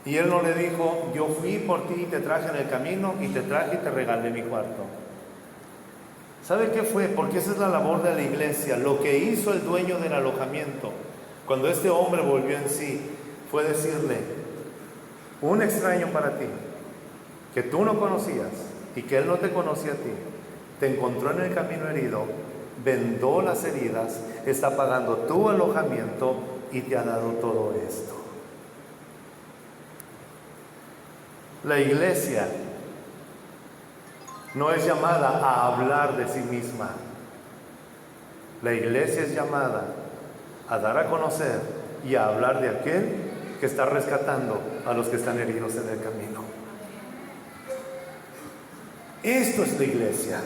Y él no le dijo: yo fui por ti y te traje en el camino y te traje y te regalé mi cuarto. ¿Sabe qué fue? Porque esa es la labor de la iglesia. Lo que hizo el dueño del alojamiento cuando este hombre volvió en sí fue decirle: un extraño para ti, que tú no conocías y que él no te conocía a ti, te encontró en el camino herido, vendó las heridas, está pagando tu alojamiento y te ha dado todo esto. La iglesia no es llamada a hablar de sí misma. La iglesia es llamada a dar a conocer y a hablar de aquel que está rescatando a los que están heridos en el camino. Esto es la iglesia.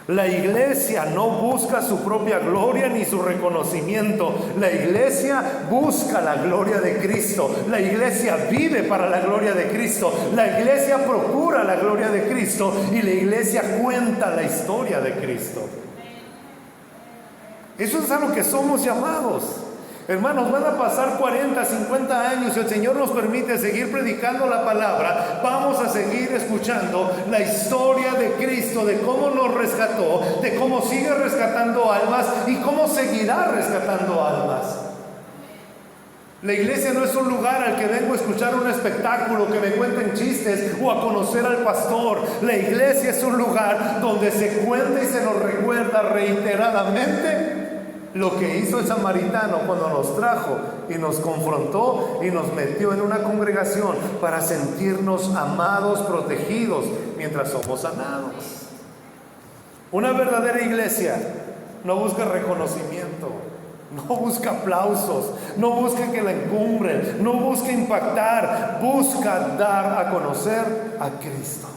La iglesia no busca su propia gloria ni su reconocimiento. La iglesia busca la gloria de Cristo. La iglesia vive para la gloria de Cristo. La iglesia procura la gloria de Cristo y la iglesia cuenta la historia de Cristo. Eso es a lo que somos llamados. Hermanos, van a pasar 40, 50 años y el Señor nos permite seguir predicando la palabra. Vamos a seguir escuchando la historia de Cristo, de cómo nos rescató, de cómo sigue rescatando almas y cómo seguirá rescatando almas. La iglesia no es un lugar al que vengo a escuchar un espectáculo, que me cuenten chistes o a conocer al pastor. La iglesia es un lugar donde se cuenta y se nos recuerda reiteradamente lo que hizo el samaritano cuando nos trajo y nos confrontó y nos metió en una congregación para sentirnos amados, protegidos, mientras somos sanados. Una verdadera iglesia no busca reconocimiento, no busca aplausos, no busca que la encumbren, no busca impactar, busca dar a conocer a Cristo.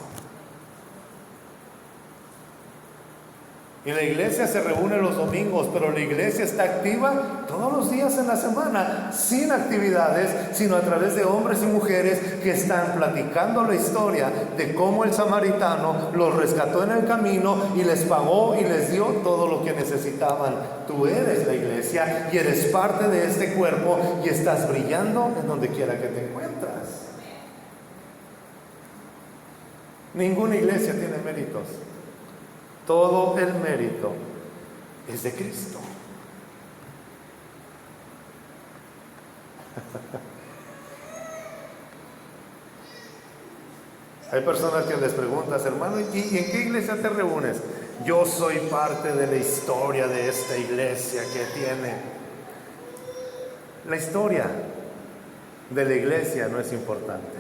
Y la iglesia se reúne los domingos, pero la iglesia está activa todos los días en la semana, sin actividades, sino a través de hombres y mujeres que están platicando la historia de cómo el samaritano los rescató en el camino y les pagó y les dio todo lo que necesitaban. Tú eres la iglesia y eres parte de este cuerpo y estás brillando en donde quiera que te encuentras. Ninguna iglesia tiene méritos. Todo el mérito es de Cristo. Hay personas que les preguntas: hermano, ¿y en qué iglesia te reúnes? Yo soy parte de la historia de esta iglesia que tiene. La historia de la iglesia no es importante.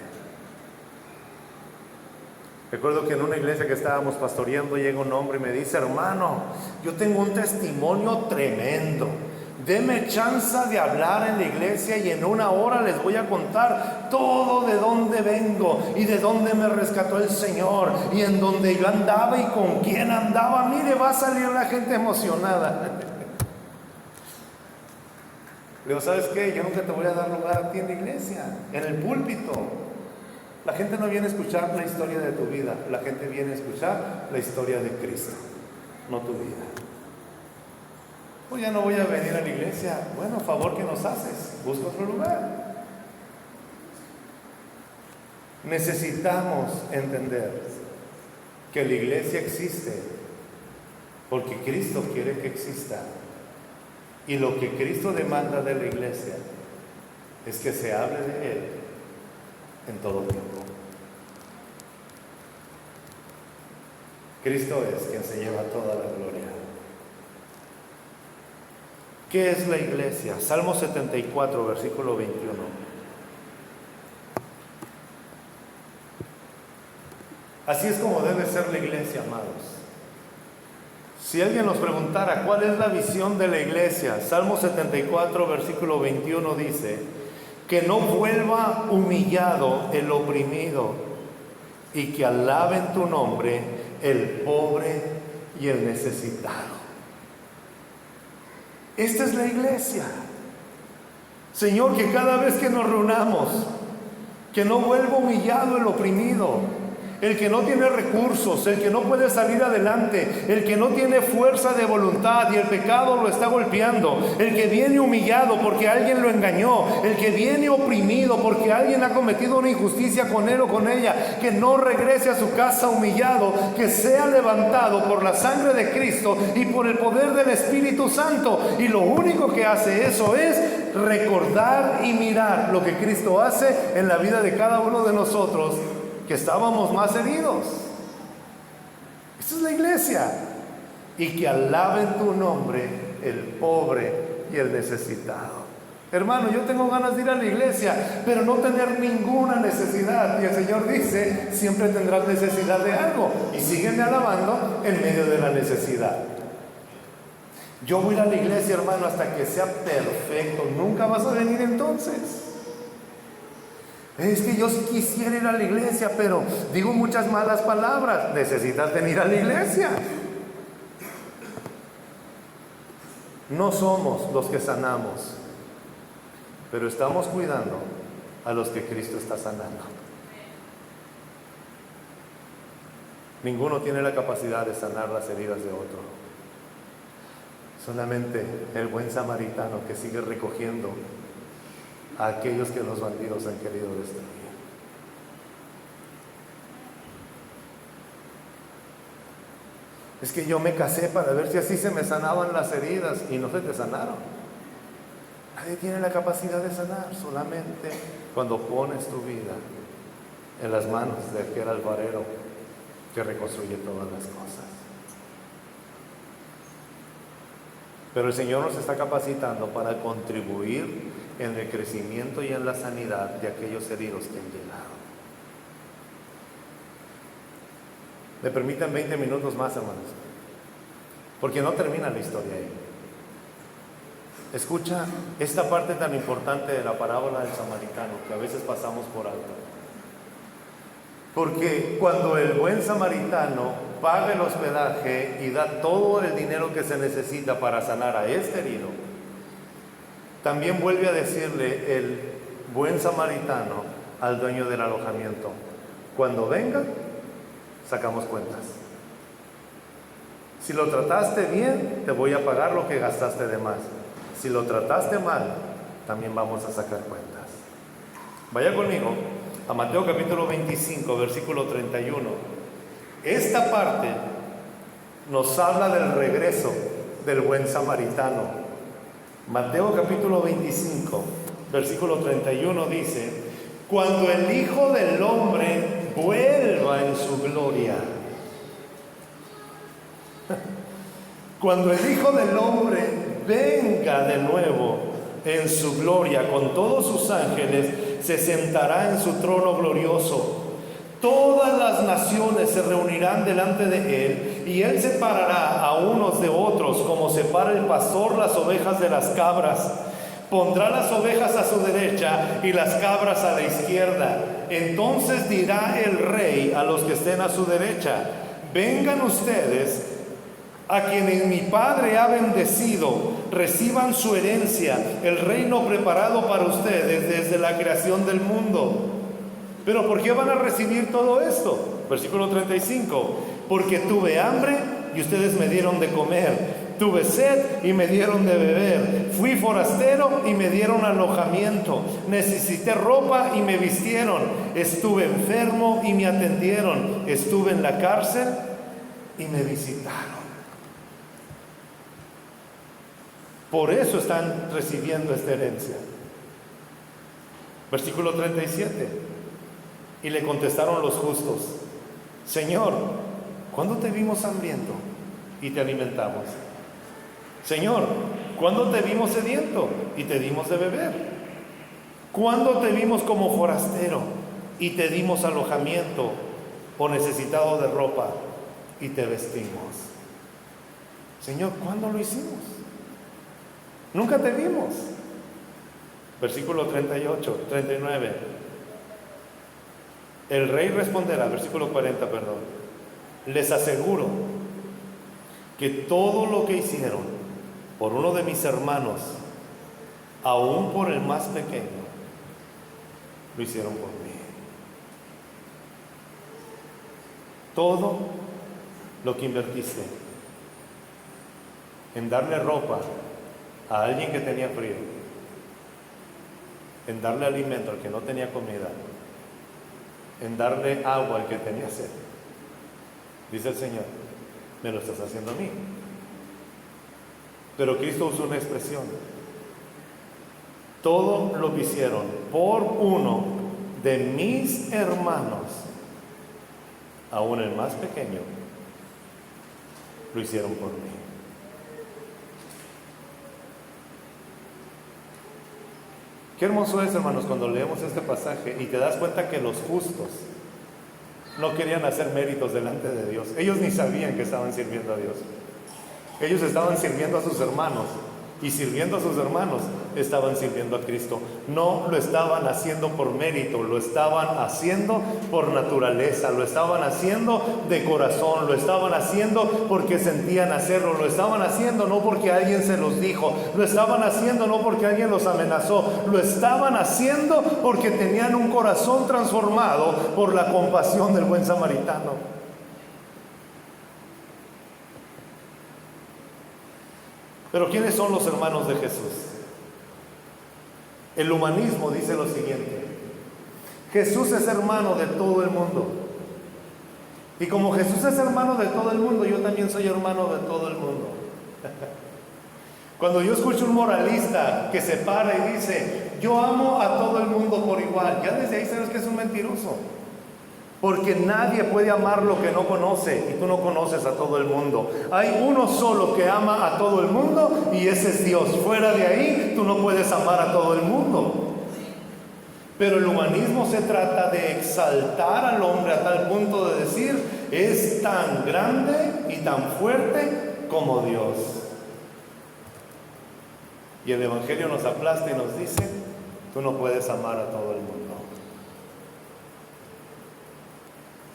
Recuerdo que en una iglesia que estábamos pastoreando llega un hombre y me dice: hermano, yo tengo un testimonio tremendo. Deme chance de hablar en la iglesia y en 1 hora les voy a contar todo de dónde vengo y de dónde me rescató el Señor y en dónde yo andaba y con quién andaba. Mire, va a salir la gente emocionada. Le digo: ¿sabes qué? Yo nunca te voy a dar lugar a ti en la iglesia, en el púlpito. La gente no viene a escuchar la historia de tu vida, la gente viene a escuchar la historia de Cristo, no tu vida. Pues ya no voy a venir a la iglesia. Bueno, favor que nos haces, busca otro lugar. Necesitamos entender que la iglesia existe porque Cristo quiere que exista. Y lo que Cristo demanda de la iglesia es que se hable de Él en todo tiempo. Cristo es quien se lleva toda la gloria. ¿Qué es la iglesia? Salmo 74, versículo 21. Así es como debe ser la iglesia, amados. Si alguien nos preguntara cuál es la visión de la iglesia, Salmo 74, versículo 21 dice: que no vuelva humillado el oprimido y que alaben tu nombre el pobre y el necesitado. Esta es la iglesia. Señor, que cada vez que nos reunamos, que no vuelva humillado el oprimido, el que no tiene recursos, el que no puede salir adelante, el que no tiene fuerza de voluntad y el pecado lo está golpeando, el que viene humillado porque alguien lo engañó, el que viene oprimido porque alguien ha cometido una injusticia con él o con ella, que no regrese a su casa humillado, que sea levantado por la sangre de Cristo y por el poder del Espíritu Santo. Y lo único que hace eso es recordar y mirar lo que Cristo hace en la vida de cada uno de nosotros, que estábamos más heridos. Esta es la iglesia. Y que alaben tu nombre el pobre y el necesitado. Hermano, yo tengo ganas de ir a la iglesia, pero no tener ninguna necesidad. Y el Señor dice: siempre tendrás necesidad de algo, y sígueme alabando en medio de la necesidad. Yo voy a ir a la iglesia, hermano, hasta que sea perfecto. Nunca vas a venir entonces. Es que yo sí quisiera ir a la iglesia, pero digo muchas malas palabras. Necesitas venir a la iglesia. No somos los que sanamos, pero estamos cuidando a los que Cristo está sanando. Ninguno tiene la capacidad de sanar las heridas de otro. Solamente el buen samaritano que sigue recogiendo a aquellos que los bandidos han querido destruir. Es que yo me casé para ver si así se me sanaban las heridas, y no se te sanaron. Nadie tiene la capacidad de sanar, solamente cuando pones tu vida en las manos de aquel alfarero que reconstruye todas las cosas. Pero el Señor nos está capacitando para contribuir en el crecimiento y en la sanidad de aquellos heridos que han llegado. ¿Me permiten 20 minutos más, hermanos? Porque no termina la historia ahí. Escucha esta parte tan importante de la parábola del samaritano que a veces pasamos por alto. Porque cuando el buen samaritano paga el hospedaje y da todo el dinero que se necesita para sanar a este herido, también vuelve a decirle el buen samaritano al dueño del alojamiento: cuando venga, sacamos cuentas. Si lo trataste bien, te voy a pagar lo que gastaste de más. Si lo trataste mal, también vamos a sacar cuentas. Vaya conmigo a Mateo capítulo 25, versículo 31. Esta parte nos habla del regreso del buen samaritano. Mateo capítulo 25, versículo 31 dice: cuando el Hijo del Hombre vuelva en su gloria. Cuando el Hijo del Hombre venga de nuevo en su gloria con todos sus ángeles, se sentará en su trono glorioso. Todas las naciones se reunirán delante de él, y él separará a unos de otros, como separa el pastor las ovejas de las cabras. Pondrá las ovejas a su derecha y las cabras a la izquierda. Entonces dirá el rey a los que estén a su derecha: vengan ustedes, a quienes mi Padre ha bendecido, reciban su herencia, el reino preparado para ustedes desde la creación del mundo. ¿Pero por qué van a recibir todo esto? Versículo 35. Porque tuve hambre y ustedes me dieron de comer. Tuve sed y me dieron de beber. Fui forastero y me dieron alojamiento. Necesité ropa y me vistieron. Estuve enfermo y me atendieron. Estuve en la cárcel y me visitaron. Por eso están recibiendo esta herencia. Versículo 37. Y le contestaron los justos: Señor, ¿cuándo te vimos hambriento y te alimentamos? Señor, ¿cuándo te vimos sediento y te dimos de beber? ¿Cuándo te vimos como forastero y te dimos alojamiento, o necesitado de ropa y te vestimos? Señor, ¿cuándo lo hicimos? Nunca te vimos. Versículo 39. El rey responderá, versículo 40, perdón: les aseguro que todo lo que hicieron por uno de mis hermanos, aún por el más pequeño, lo hicieron por mí. Todo lo que invertiste en darle ropa a alguien que tenía frío, en darle alimento al que no tenía comida, en darle agua al que tenía sed, dice el Señor, me lo estás haciendo a mí. Pero Cristo usó una expresión: todo lo que hicieron por uno de mis hermanos, aún el más pequeño, lo hicieron por mí. Qué hermoso es, hermanos, cuando leemos este pasaje y te das cuenta que los justos no querían hacer méritos delante de Dios. Ellos ni sabían que estaban sirviendo a Dios. Ellos estaban sirviendo a sus hermanos, y sirviendo a sus hermanos estaban sirviendo a Cristo. No lo estaban haciendo por mérito, lo estaban haciendo por naturaleza, lo estaban haciendo de corazón, lo estaban haciendo porque sentían hacerlo, lo estaban haciendo no porque alguien se los dijo, lo estaban haciendo no porque alguien los amenazó, lo estaban haciendo porque tenían un corazón transformado por la compasión del buen samaritano. Pero ¿quiénes son los hermanos de Jesús? El humanismo dice lo siguiente: Jesús es hermano de todo el mundo. Y como Jesús es hermano de todo el mundo, yo también soy hermano de todo el mundo. Cuando yo escucho un moralista que se para y dice: yo amo a todo el mundo por igual, ya desde ahí sabes que es un mentiroso. Porque nadie puede amar lo que no conoce, y tú no conoces a todo el mundo. Hay uno solo que ama a todo el mundo, y ese es Dios. Fuera de ahí, tú no puedes amar a todo el mundo. Pero el humanismo se trata de exaltar al hombre a tal punto de decir: es tan grande y tan fuerte como Dios. Y el Evangelio nos aplasta y nos dice: tú no puedes amar a todo el mundo.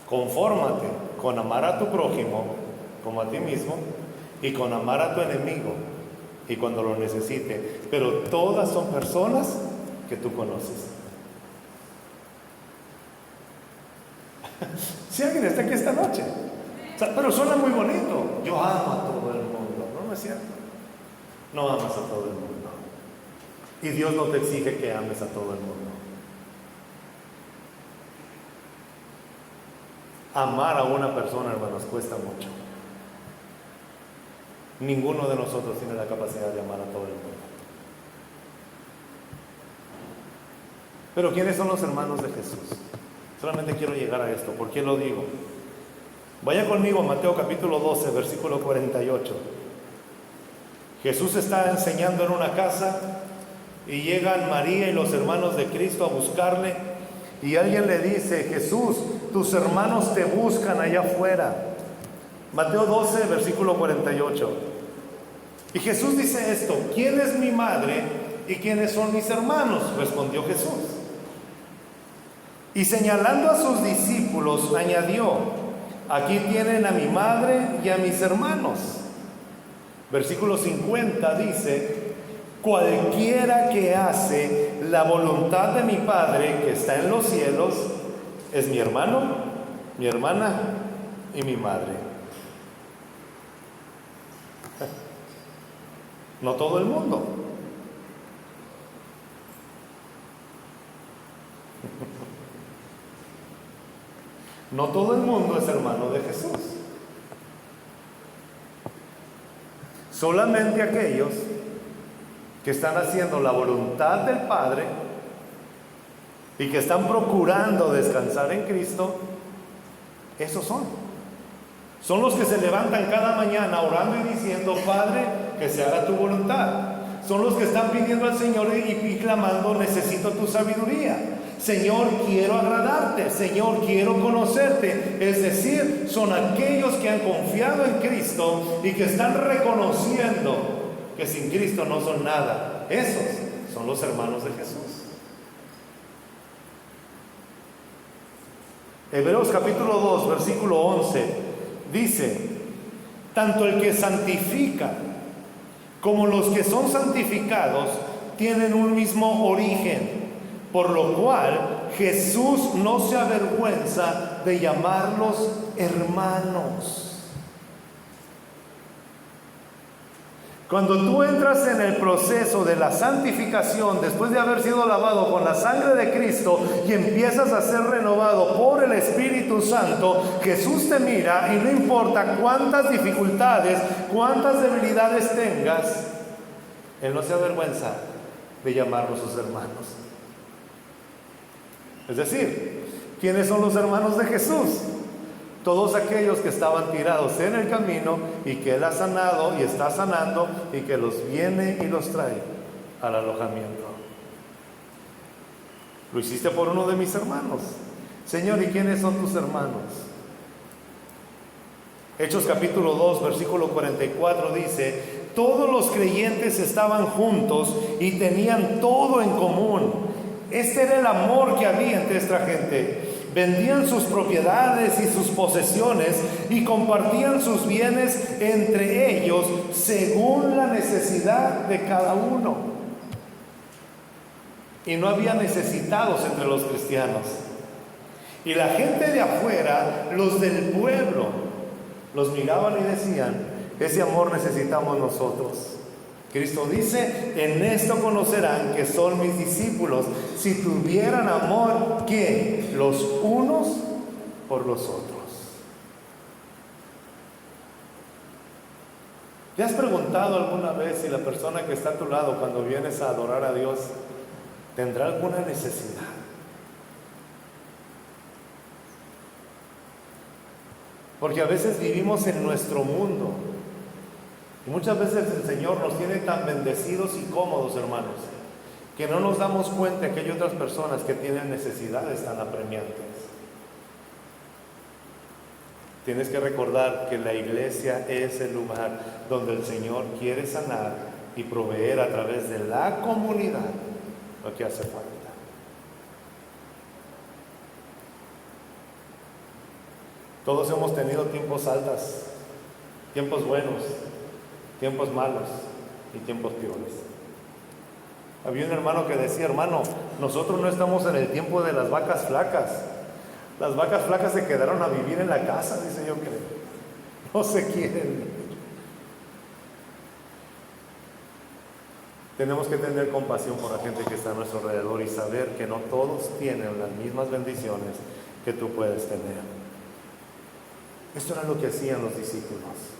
Confórmate con amar a tu prójimo como a ti mismo, y con amar a tu enemigo y cuando lo necesite. Pero todas son personas que tú conoces. Si alguien está aquí esta noche, pero suena muy bonito: yo amo a todo el mundo. No, no es cierto. No amas a todo el mundo, y Dios no te exige que ames a todo el mundo. Amar a una persona, hermanos, cuesta mucho. Ninguno de nosotros tiene la capacidad de amar a todo el mundo. Pero ¿quiénes son los hermanos de Jesús? Solamente quiero llegar a esto. ¿Por qué lo digo? Vaya conmigo a Mateo capítulo 12, versículo 48. Jesús está enseñando en una casa y llegan María y los hermanos de Cristo a buscarle. y alguien le dice: Jesús, tus hermanos te buscan allá afuera. Mateo 12, versículo 48. Y Jesús dice esto: ¿quién es mi madre y quiénes son mis hermanos? Respondió Jesús. Y señalando a sus discípulos, añadió: aquí tienen a mi madre y a mis hermanos. Versículo 50 dice: cualquiera que hace la voluntad de mi Padre que está en los cielos es mi hermano, mi hermana y mi madre. No todo el mundo. No todo el mundo es hermano de Jesús. Solamente aquellos que están haciendo la voluntad del Padre y que están procurando descansar en Cristo, esos son. Son los que se levantan cada mañana orando y diciendo: Padre, que se haga tu voluntad. Son los que están pidiendo al Señor y clamando: necesito tu sabiduría. Señor, quiero agradarte. Señor, quiero conocerte. Es decir, son aquellos que han confiado en Cristo y que están reconociendo que sin Cristo no son nada. Esos son los hermanos de Jesús. Hebreos capítulo 2, versículo 11 dice: tanto el que santifica como los que son santificados tienen un mismo origen, por lo cual Jesús no se avergüenza de llamarlos hermanos. Cuando tú entras en el proceso de la santificación, después de haber sido lavado con la sangre de Cristo y empiezas a ser renovado por el Espíritu Santo, Jesús te mira y no importa cuántas dificultades, cuántas debilidades tengas, Él no se avergüenza de llamarlos sus hermanos. Es decir, ¿quiénes son los hermanos de Jesús? Todos aquellos que estaban tirados en el camino y que Él ha sanado y está sanando y que los viene y los trae al alojamiento. Lo hiciste por uno de mis hermanos. Señor, ¿y quiénes son tus hermanos? Hechos capítulo 2, versículo 44 dice: todos los creyentes estaban juntos y tenían todo en común. Este era el amor que había entre esta gente. Vendían sus propiedades y sus posesiones y compartían sus bienes entre ellos según la necesidad de cada uno. Y no había necesitados entre los cristianos. Y la gente de afuera, los del pueblo, los miraban y decían: ese amor necesitamos nosotros. Cristo dice: en esto conocerán que son mis discípulos, si tuvieran amor, ¿qué? Los unos por los otros. ¿Te has preguntado alguna vez si la persona que está a tu lado cuando vienes a adorar a Dios tendrá alguna necesidad? Porque a veces vivimos en nuestro mundo. Y muchas veces el Señor nos tiene tan bendecidos y cómodos, hermanos, que no nos damos cuenta que hay otras personas que tienen necesidades tan apremiantes. Tienes que recordar que la iglesia es el lugar donde el Señor quiere sanar y proveer a través de la comunidad lo que hace falta. Todos hemos tenido tiempos altos, tiempos buenos, tiempos malos y tiempos peores. Había un hermano que decía: hermano, nosotros no estamos en el tiempo de las vacas flacas. Las vacas flacas se quedaron a vivir en la casa, dice, yo creo. No se quieren. Tenemos que tener compasión por la gente que está a nuestro alrededor y saber que no todos tienen las mismas bendiciones que tú puedes tener. Esto era lo que hacían los discípulos.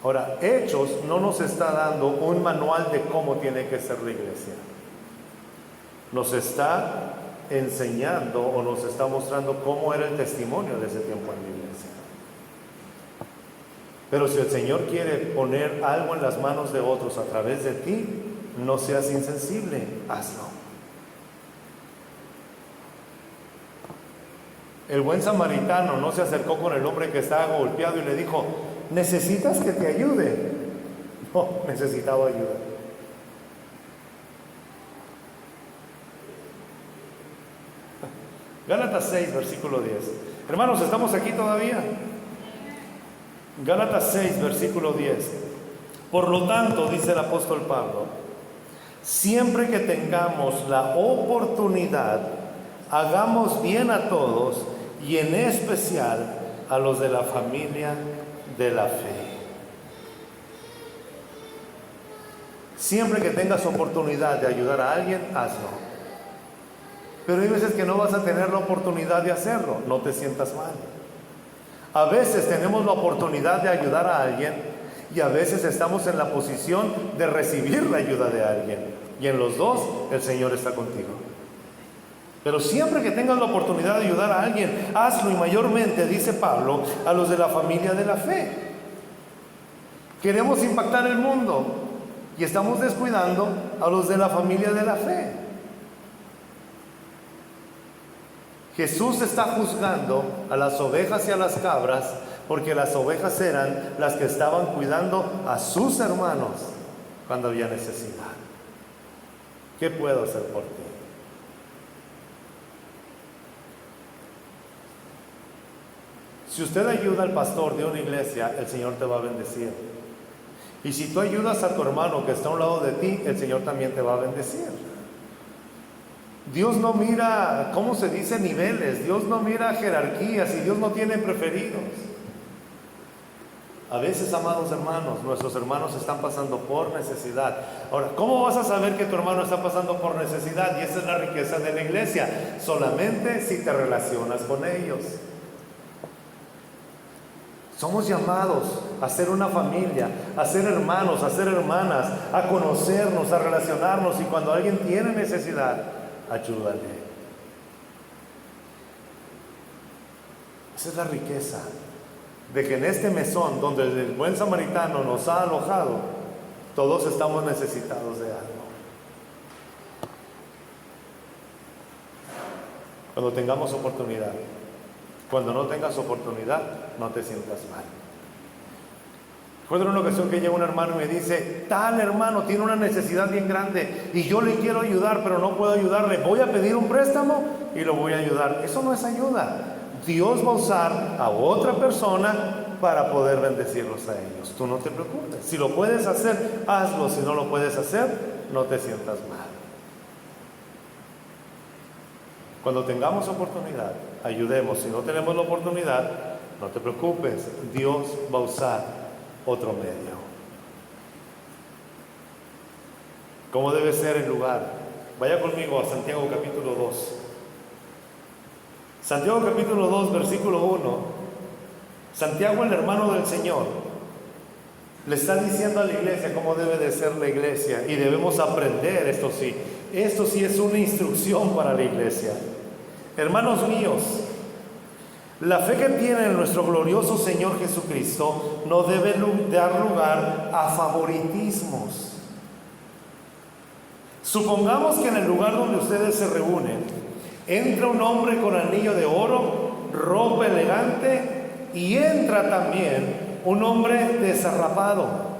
Ahora, Hechos no nos está dando un manual de cómo tiene que ser la iglesia. Nos está enseñando o nos está mostrando cómo era el testimonio de ese tiempo en la iglesia. Pero si el Señor quiere poner algo en las manos de otros a través de ti, no seas insensible, hazlo. El buen samaritano no se acercó con el hombre que estaba golpeado y le dijo: ¿necesitas que te ayude? No, necesitaba ayuda. Gálatas 6, versículo 10. Hermanos, ¿estamos aquí todavía? Gálatas 6, versículo 10. Por lo tanto, dice el apóstol Pablo, siempre que tengamos la oportunidad, hagamos bien a todos y en especial a los de la familia de la fe. Siempre que tengas oportunidad de ayudar a alguien, hazlo. Pero hay veces que no vas a tener la oportunidad de hacerlo, no te sientas mal. A veces tenemos la oportunidad de ayudar a alguien y a veces estamos en la posición de recibir la ayuda de alguien. Y en los dos, el Señor está contigo. Pero siempre que tengas la oportunidad de ayudar a alguien, hazlo, y mayormente, dice Pablo, a los de la familia de la fe. Queremos impactar el mundo y estamos descuidando a los de la familia de la fe. Jesús está juzgando a las ovejas y a las cabras, porque las ovejas eran las que estaban cuidando a sus hermanos cuando había necesidad. ¿Qué puedo hacer por ti? Si usted ayuda al pastor de una iglesia, el Señor te va a bendecir. Y si tú ayudas a tu hermano que está a un lado de ti, el Señor también te va a bendecir. Dios no mira, ¿cómo se dice? Niveles. Dios no mira jerarquías y Dios no tiene preferidos. A veces, amados hermanos, nuestros hermanos están pasando por necesidad. Ahora, ¿cómo vas a saber que tu hermano está pasando por necesidad? Y esa es la riqueza de la iglesia. Solamente si te relacionas con ellos. Somos llamados a ser una familia, a ser hermanos, a ser hermanas, a conocernos, a relacionarnos, y cuando alguien tiene necesidad, ayúdale. Esa es la riqueza de que en este mesón donde el buen samaritano nos ha alojado, todos estamos necesitados de algo. Cuando tengamos oportunidad. Cuando no tengas oportunidad, no te sientas mal. Recuerdo en una ocasión que llega un hermano y me dice: tal hermano tiene una necesidad bien grande y yo le quiero ayudar, pero no puedo ayudarle. Voy a pedir un préstamo y lo voy a ayudar. Eso no es ayuda. Dios va a usar a otra persona para poder bendecirlos a ellos. Tú no te preocupes. Si lo puedes hacer, hazlo. Si no lo puedes hacer, no te sientas mal. Cuando tengamos oportunidad, ayudemos. Si no tenemos la oportunidad, no te preocupes. Dios va a usar otro medio. ¿Cómo debe ser el lugar? Vaya conmigo a Santiago capítulo 2. Santiago capítulo 2, versículo 1. Santiago, el hermano del Señor, le está diciendo a la iglesia cómo debe de ser la iglesia. Y debemos aprender, esto sí. Esto sí es una instrucción para la iglesia. Hermanos míos, la fe que tiene en nuestro glorioso Señor Jesucristo no debe dar lugar a favoritismos. Supongamos que en el lugar donde ustedes se reúnen entra un hombre con anillo de oro, ropa elegante, y entra también un hombre desarrapado.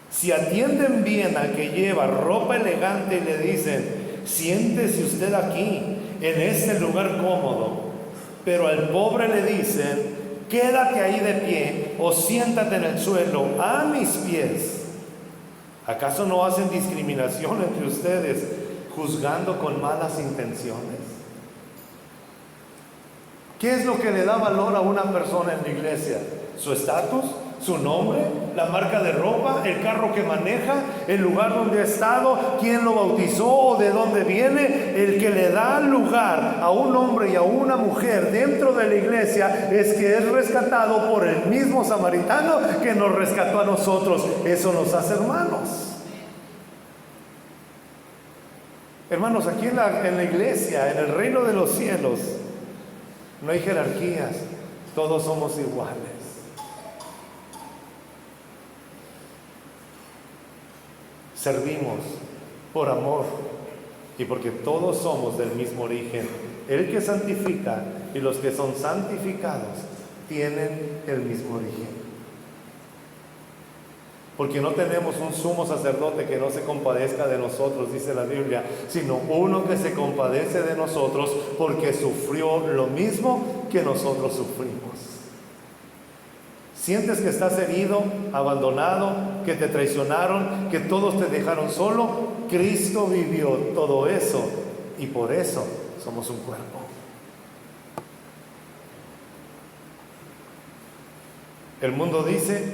Si atienden bien al que lleva ropa elegante y le dicen: siéntese usted aquí, en este lugar cómodo, pero al pobre le dicen: quédate ahí de pie o siéntate en el suelo a mis pies, ¿acaso no hacen discriminación entre ustedes, juzgando con malas intenciones? ¿Qué es lo que le da valor a una persona en la iglesia? ¿Su estatus? ¿Su nombre? ¿La marca de ropa? ¿El carro que maneja? ¿El lugar donde ha estado? ¿Quién lo bautizó o de dónde viene? El que le da lugar a un hombre y a una mujer dentro de la iglesia es que es rescatado por el mismo samaritano que nos rescató a nosotros. Eso nos hace hermanos. Hermanos, aquí en la iglesia, en el reino de los cielos, no hay jerarquías, todos somos iguales. Servimos por amor y porque todos somos del mismo origen el que santifica y los que son santificados tienen el mismo origen. Porque no tenemos un sumo sacerdote que no se compadezca de nosotros, dice la Biblia, sino uno que se compadece de nosotros porque sufrió lo mismo que nosotros sufrimos. ¿Sientes que estás herido, abandonado, que te traicionaron, que todos te dejaron solo? Cristo vivió todo eso y por eso somos un cuerpo. El mundo dice,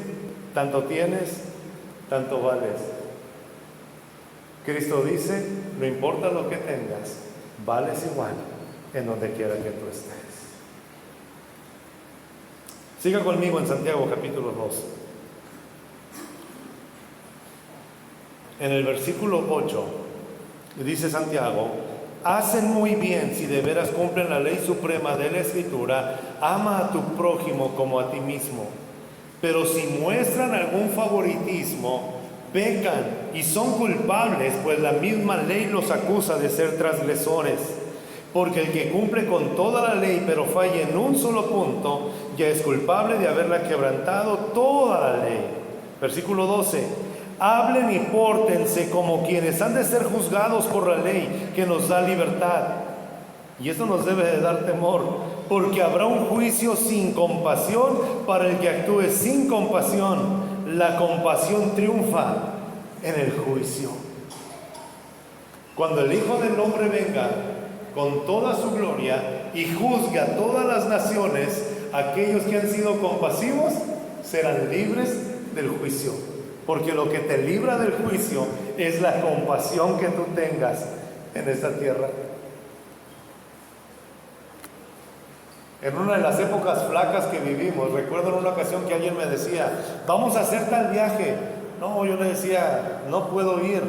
tanto tienes, tanto vales. Cristo dice, no importa lo que tengas, vales igual en donde quiera que tú estés. Siga conmigo en Santiago capítulo 2. En el versículo 8 dice Santiago, hacen muy bien si de veras cumplen la ley suprema de la Escritura, ama a tu prójimo como a ti mismo. Pero si muestran algún favoritismo, pecan y son culpables, pues la misma ley los acusa de ser transgresores. Porque el que cumple con toda la ley, pero falla en un solo punto, ya es culpable de haberla quebrantado toda la ley. Versículo 12. Hablen y pórtense como quienes han de ser juzgados por la ley que nos da libertad. Y esto nos debe de dar temor, porque habrá un juicio sin compasión para el que actúe sin compasión. La compasión triunfa en el juicio. Cuando el Hijo del Hombre venga con toda su gloria y juzgue a todas las naciones, aquellos que han sido compasivos serán libres del juicio. Porque lo que te libra del juicio es la compasión que tú tengas en esta tierra. En una de las épocas flacas que vivimos, recuerdo en una ocasión que alguien me decía, vamos a hacer tal viaje. No, yo le decía, no puedo ir.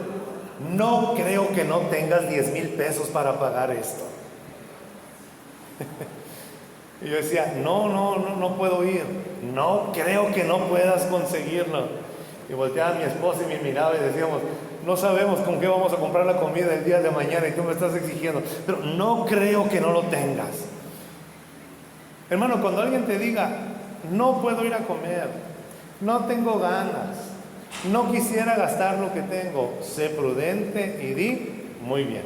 No creo que no tengas 10,000 pesos para pagar esto. Y yo decía, no puedo ir. No creo que no puedas conseguirlo. Y volteaba a mi esposa y me miraba y decíamos, no sabemos con qué vamos a comprar la comida el día de mañana y tú me estás exigiendo, pero no creo que no lo tengas. Hermano, cuando alguien te diga, no puedo ir a comer, no tengo ganas, no quisiera gastar lo que tengo, sé prudente y di, muy bien,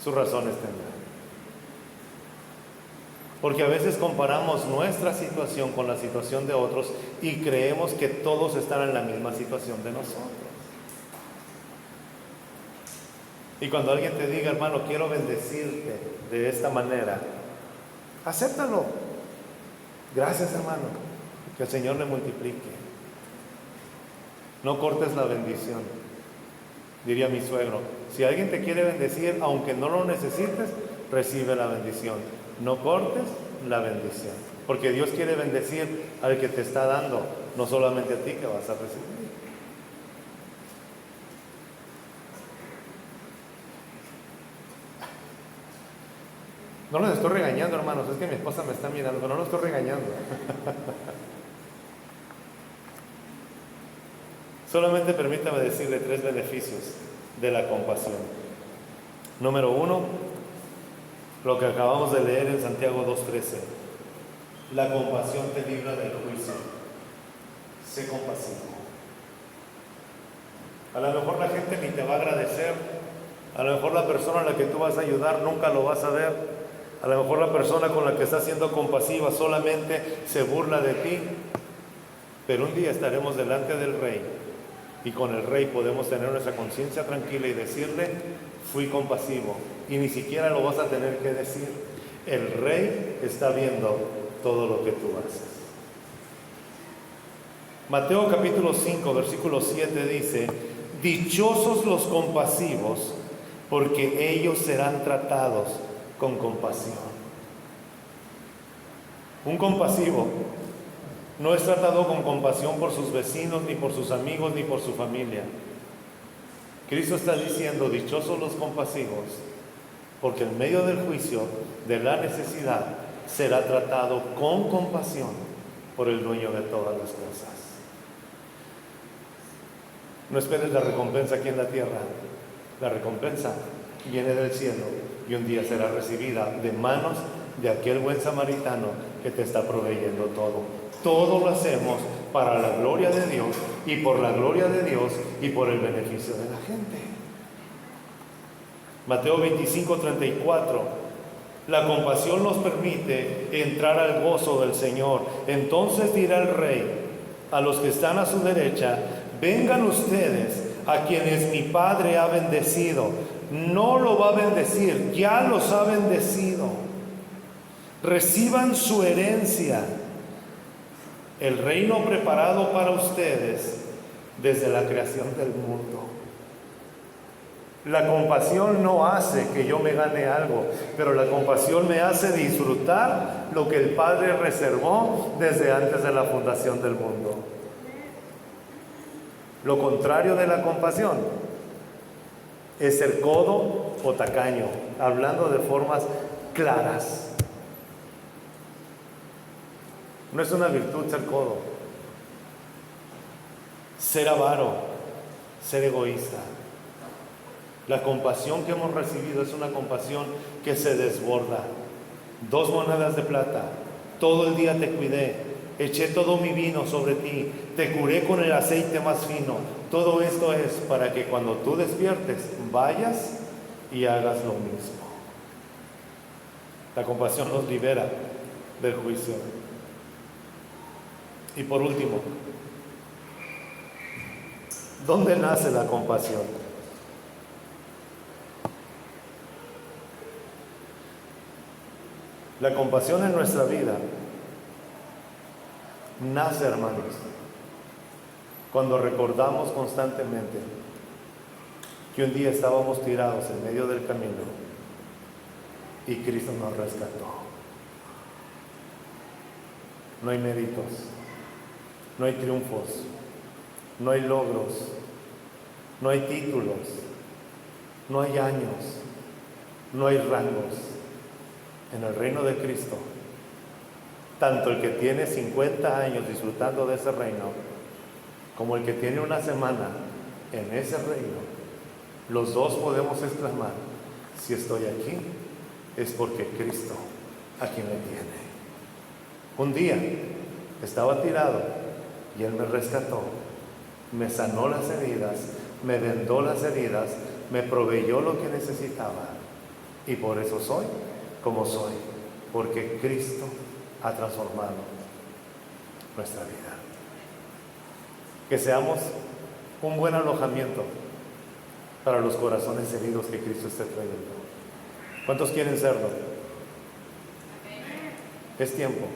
sus razones tendrán. Porque a veces comparamos nuestra situación con la situación de otros y creemos que todos están en la misma situación de nosotros. Y cuando alguien te diga, hermano, quiero bendecirte de esta manera, acéptalo. Gracias, hermano. Que el Señor le multiplique. No cortes la bendición. Diría mi suegro, si alguien te quiere bendecir, aunque no lo necesites, recibe la bendición. No cortes la bendición. Porque Dios quiere bendecir al que te está dando, no solamente a ti que vas a recibir. No los estoy regañando, hermanos, es que mi esposa me está mirando, pero no los estoy regañando. Solamente permítame decirle 3 beneficios de la compasión. Número 1, lo que acabamos de leer en Santiago 2:13. La compasión te libra del juicio. Sé compasivo. A lo mejor la gente ni te va a agradecer. A lo mejor la persona a la que tú vas a ayudar nunca lo vas a ver. A lo mejor la persona con la que estás siendo compasiva solamente se burla de ti. Pero un día estaremos delante del Rey y con el Rey podemos tener nuestra conciencia tranquila y decirle, fui compasivo. Y ni siquiera lo vas a tener que decir. El Rey está viendo todo lo que tú haces. Mateo capítulo 5, versículo 7 dice, dichosos los compasivos, porque ellos serán tratados con compasión. Un compasivo no es tratado con compasión por sus vecinos, ni por sus amigos, ni por su familia. Cristo está diciendo, dichosos los compasivos, porque en medio del juicio, de la necesidad, será tratado con compasión por el dueño de todas las cosas. No esperes la recompensa aquí en la tierra. La recompensa viene del cielo y un día será recibida de manos de aquel buen samaritano que te está proveyendo todo. Todo lo hacemos para la gloria de Dios y por la gloria de Dios y por el beneficio de la gente. Mateo 25:34. La compasión nos permite entrar al gozo del Señor. Entonces dirá el Rey a los que están a su derecha: vengan ustedes a quienes mi Padre ha bendecido. No lo va a bendecir, ya los ha bendecido. Reciban su herencia, el reino preparado para ustedes desde la creación del mundo. La compasión no hace que yo me gane algo, pero la compasión me hace disfrutar lo que el Padre reservó desde antes de la fundación del mundo. Lo contrario de la compasión es ser codo o tacaño, hablando de formas claras. No es una virtud ser codo, ser avaro, ser egoísta. La compasión que hemos recibido es una compasión que se desborda. 2 monedas de plata, todo el día te cuidé, eché todo mi vino sobre ti, te curé con el aceite más fino. Todo esto es para que cuando tú despiertes, vayas y hagas lo mismo. La compasión nos libera del juicio. Y por último, ¿dónde nace la compasión? La compasión en nuestra vida nace, hermanos, cuando recordamos constantemente que un día estábamos tirados en medio del camino y Cristo nos rescató. No hay méritos, no hay triunfos, no hay logros, no hay títulos, no hay años, no hay rangos. En el reino de Cristo, tanto el que tiene 50 años disfrutando de ese reino, como el que tiene una semana en ese reino, los dos podemos exclamar: si estoy aquí, es porque Cristo aquí me tiene. Un día estaba tirado y Él me rescató, me sanó las heridas, me vendó las heridas, me proveyó lo que necesitaba, y por eso soy como soy, porque Cristo ha transformado nuestra vida. Que seamos un buen alojamiento para los corazones heridos que Cristo esté trayendo. ¿Cuántos quieren serlo? Es tiempo.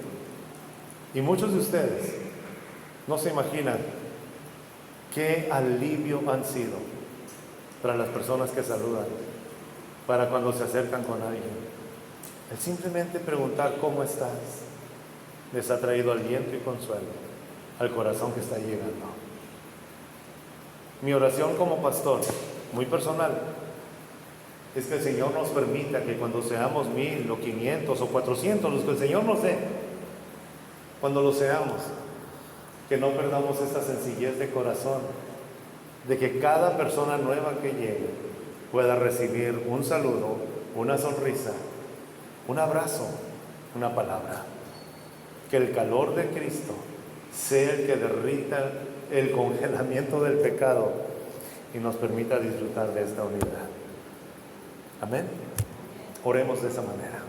Y muchos de ustedes no se imaginan qué alivio han sido para las personas que saludan, para cuando se acercan con alguien. El simplemente preguntar cómo estás les ha traído aliento y consuelo al corazón que está llegando. Mi oración como pastor, muy personal, es que el Señor nos permita que cuando seamos 1000 o 500 o 400, los que el Señor nos dé, cuando lo seamos, que no perdamos esta sencillez de corazón, de que cada persona nueva que llegue pueda recibir un saludo, una sonrisa, un abrazo, una palabra. Que el calor de Cristo sea el que derrita el congelamiento del pecado y nos permita disfrutar de esta unidad. Amén. Oremos de esa manera.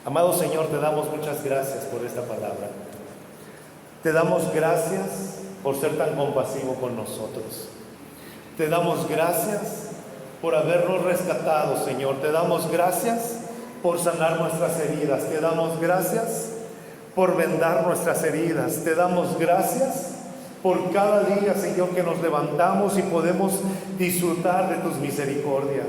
Amado Señor, te damos muchas gracias por esta palabra. Te damos gracias por ser tan compasivo con nosotros. Te damos gracias por habernos rescatado, Señor. Te damos gracias por sanar nuestras heridas. Te damos gracias por vendar nuestras heridas. Te damos gracias por cada día, Señor, que nos levantamos y podemos disfrutar de tus misericordias.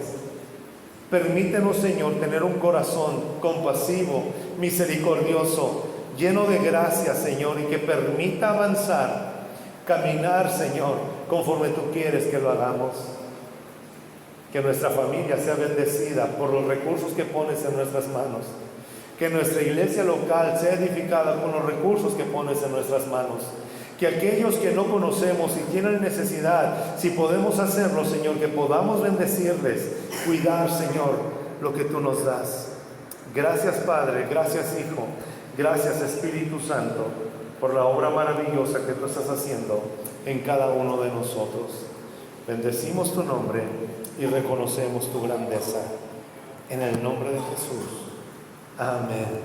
Permítenos, Señor, tener un corazón compasivo, misericordioso, lleno de gracia, Señor, y que permita avanzar, caminar, Señor, conforme tú quieres que lo hagamos. Que nuestra familia sea bendecida por los recursos que pones en nuestras manos. Que nuestra iglesia local sea edificada con los recursos que pones en nuestras manos. Que aquellos que no conocemos y tienen necesidad, si podemos hacerlo, Señor, que podamos bendecirles, cuidar, Señor, lo que tú nos das. Gracias Padre, gracias Hijo, gracias Espíritu Santo por la obra maravillosa que tú estás haciendo en cada uno de nosotros. Bendecimos tu nombre y reconocemos tu grandeza. En el nombre de Jesús. Amén.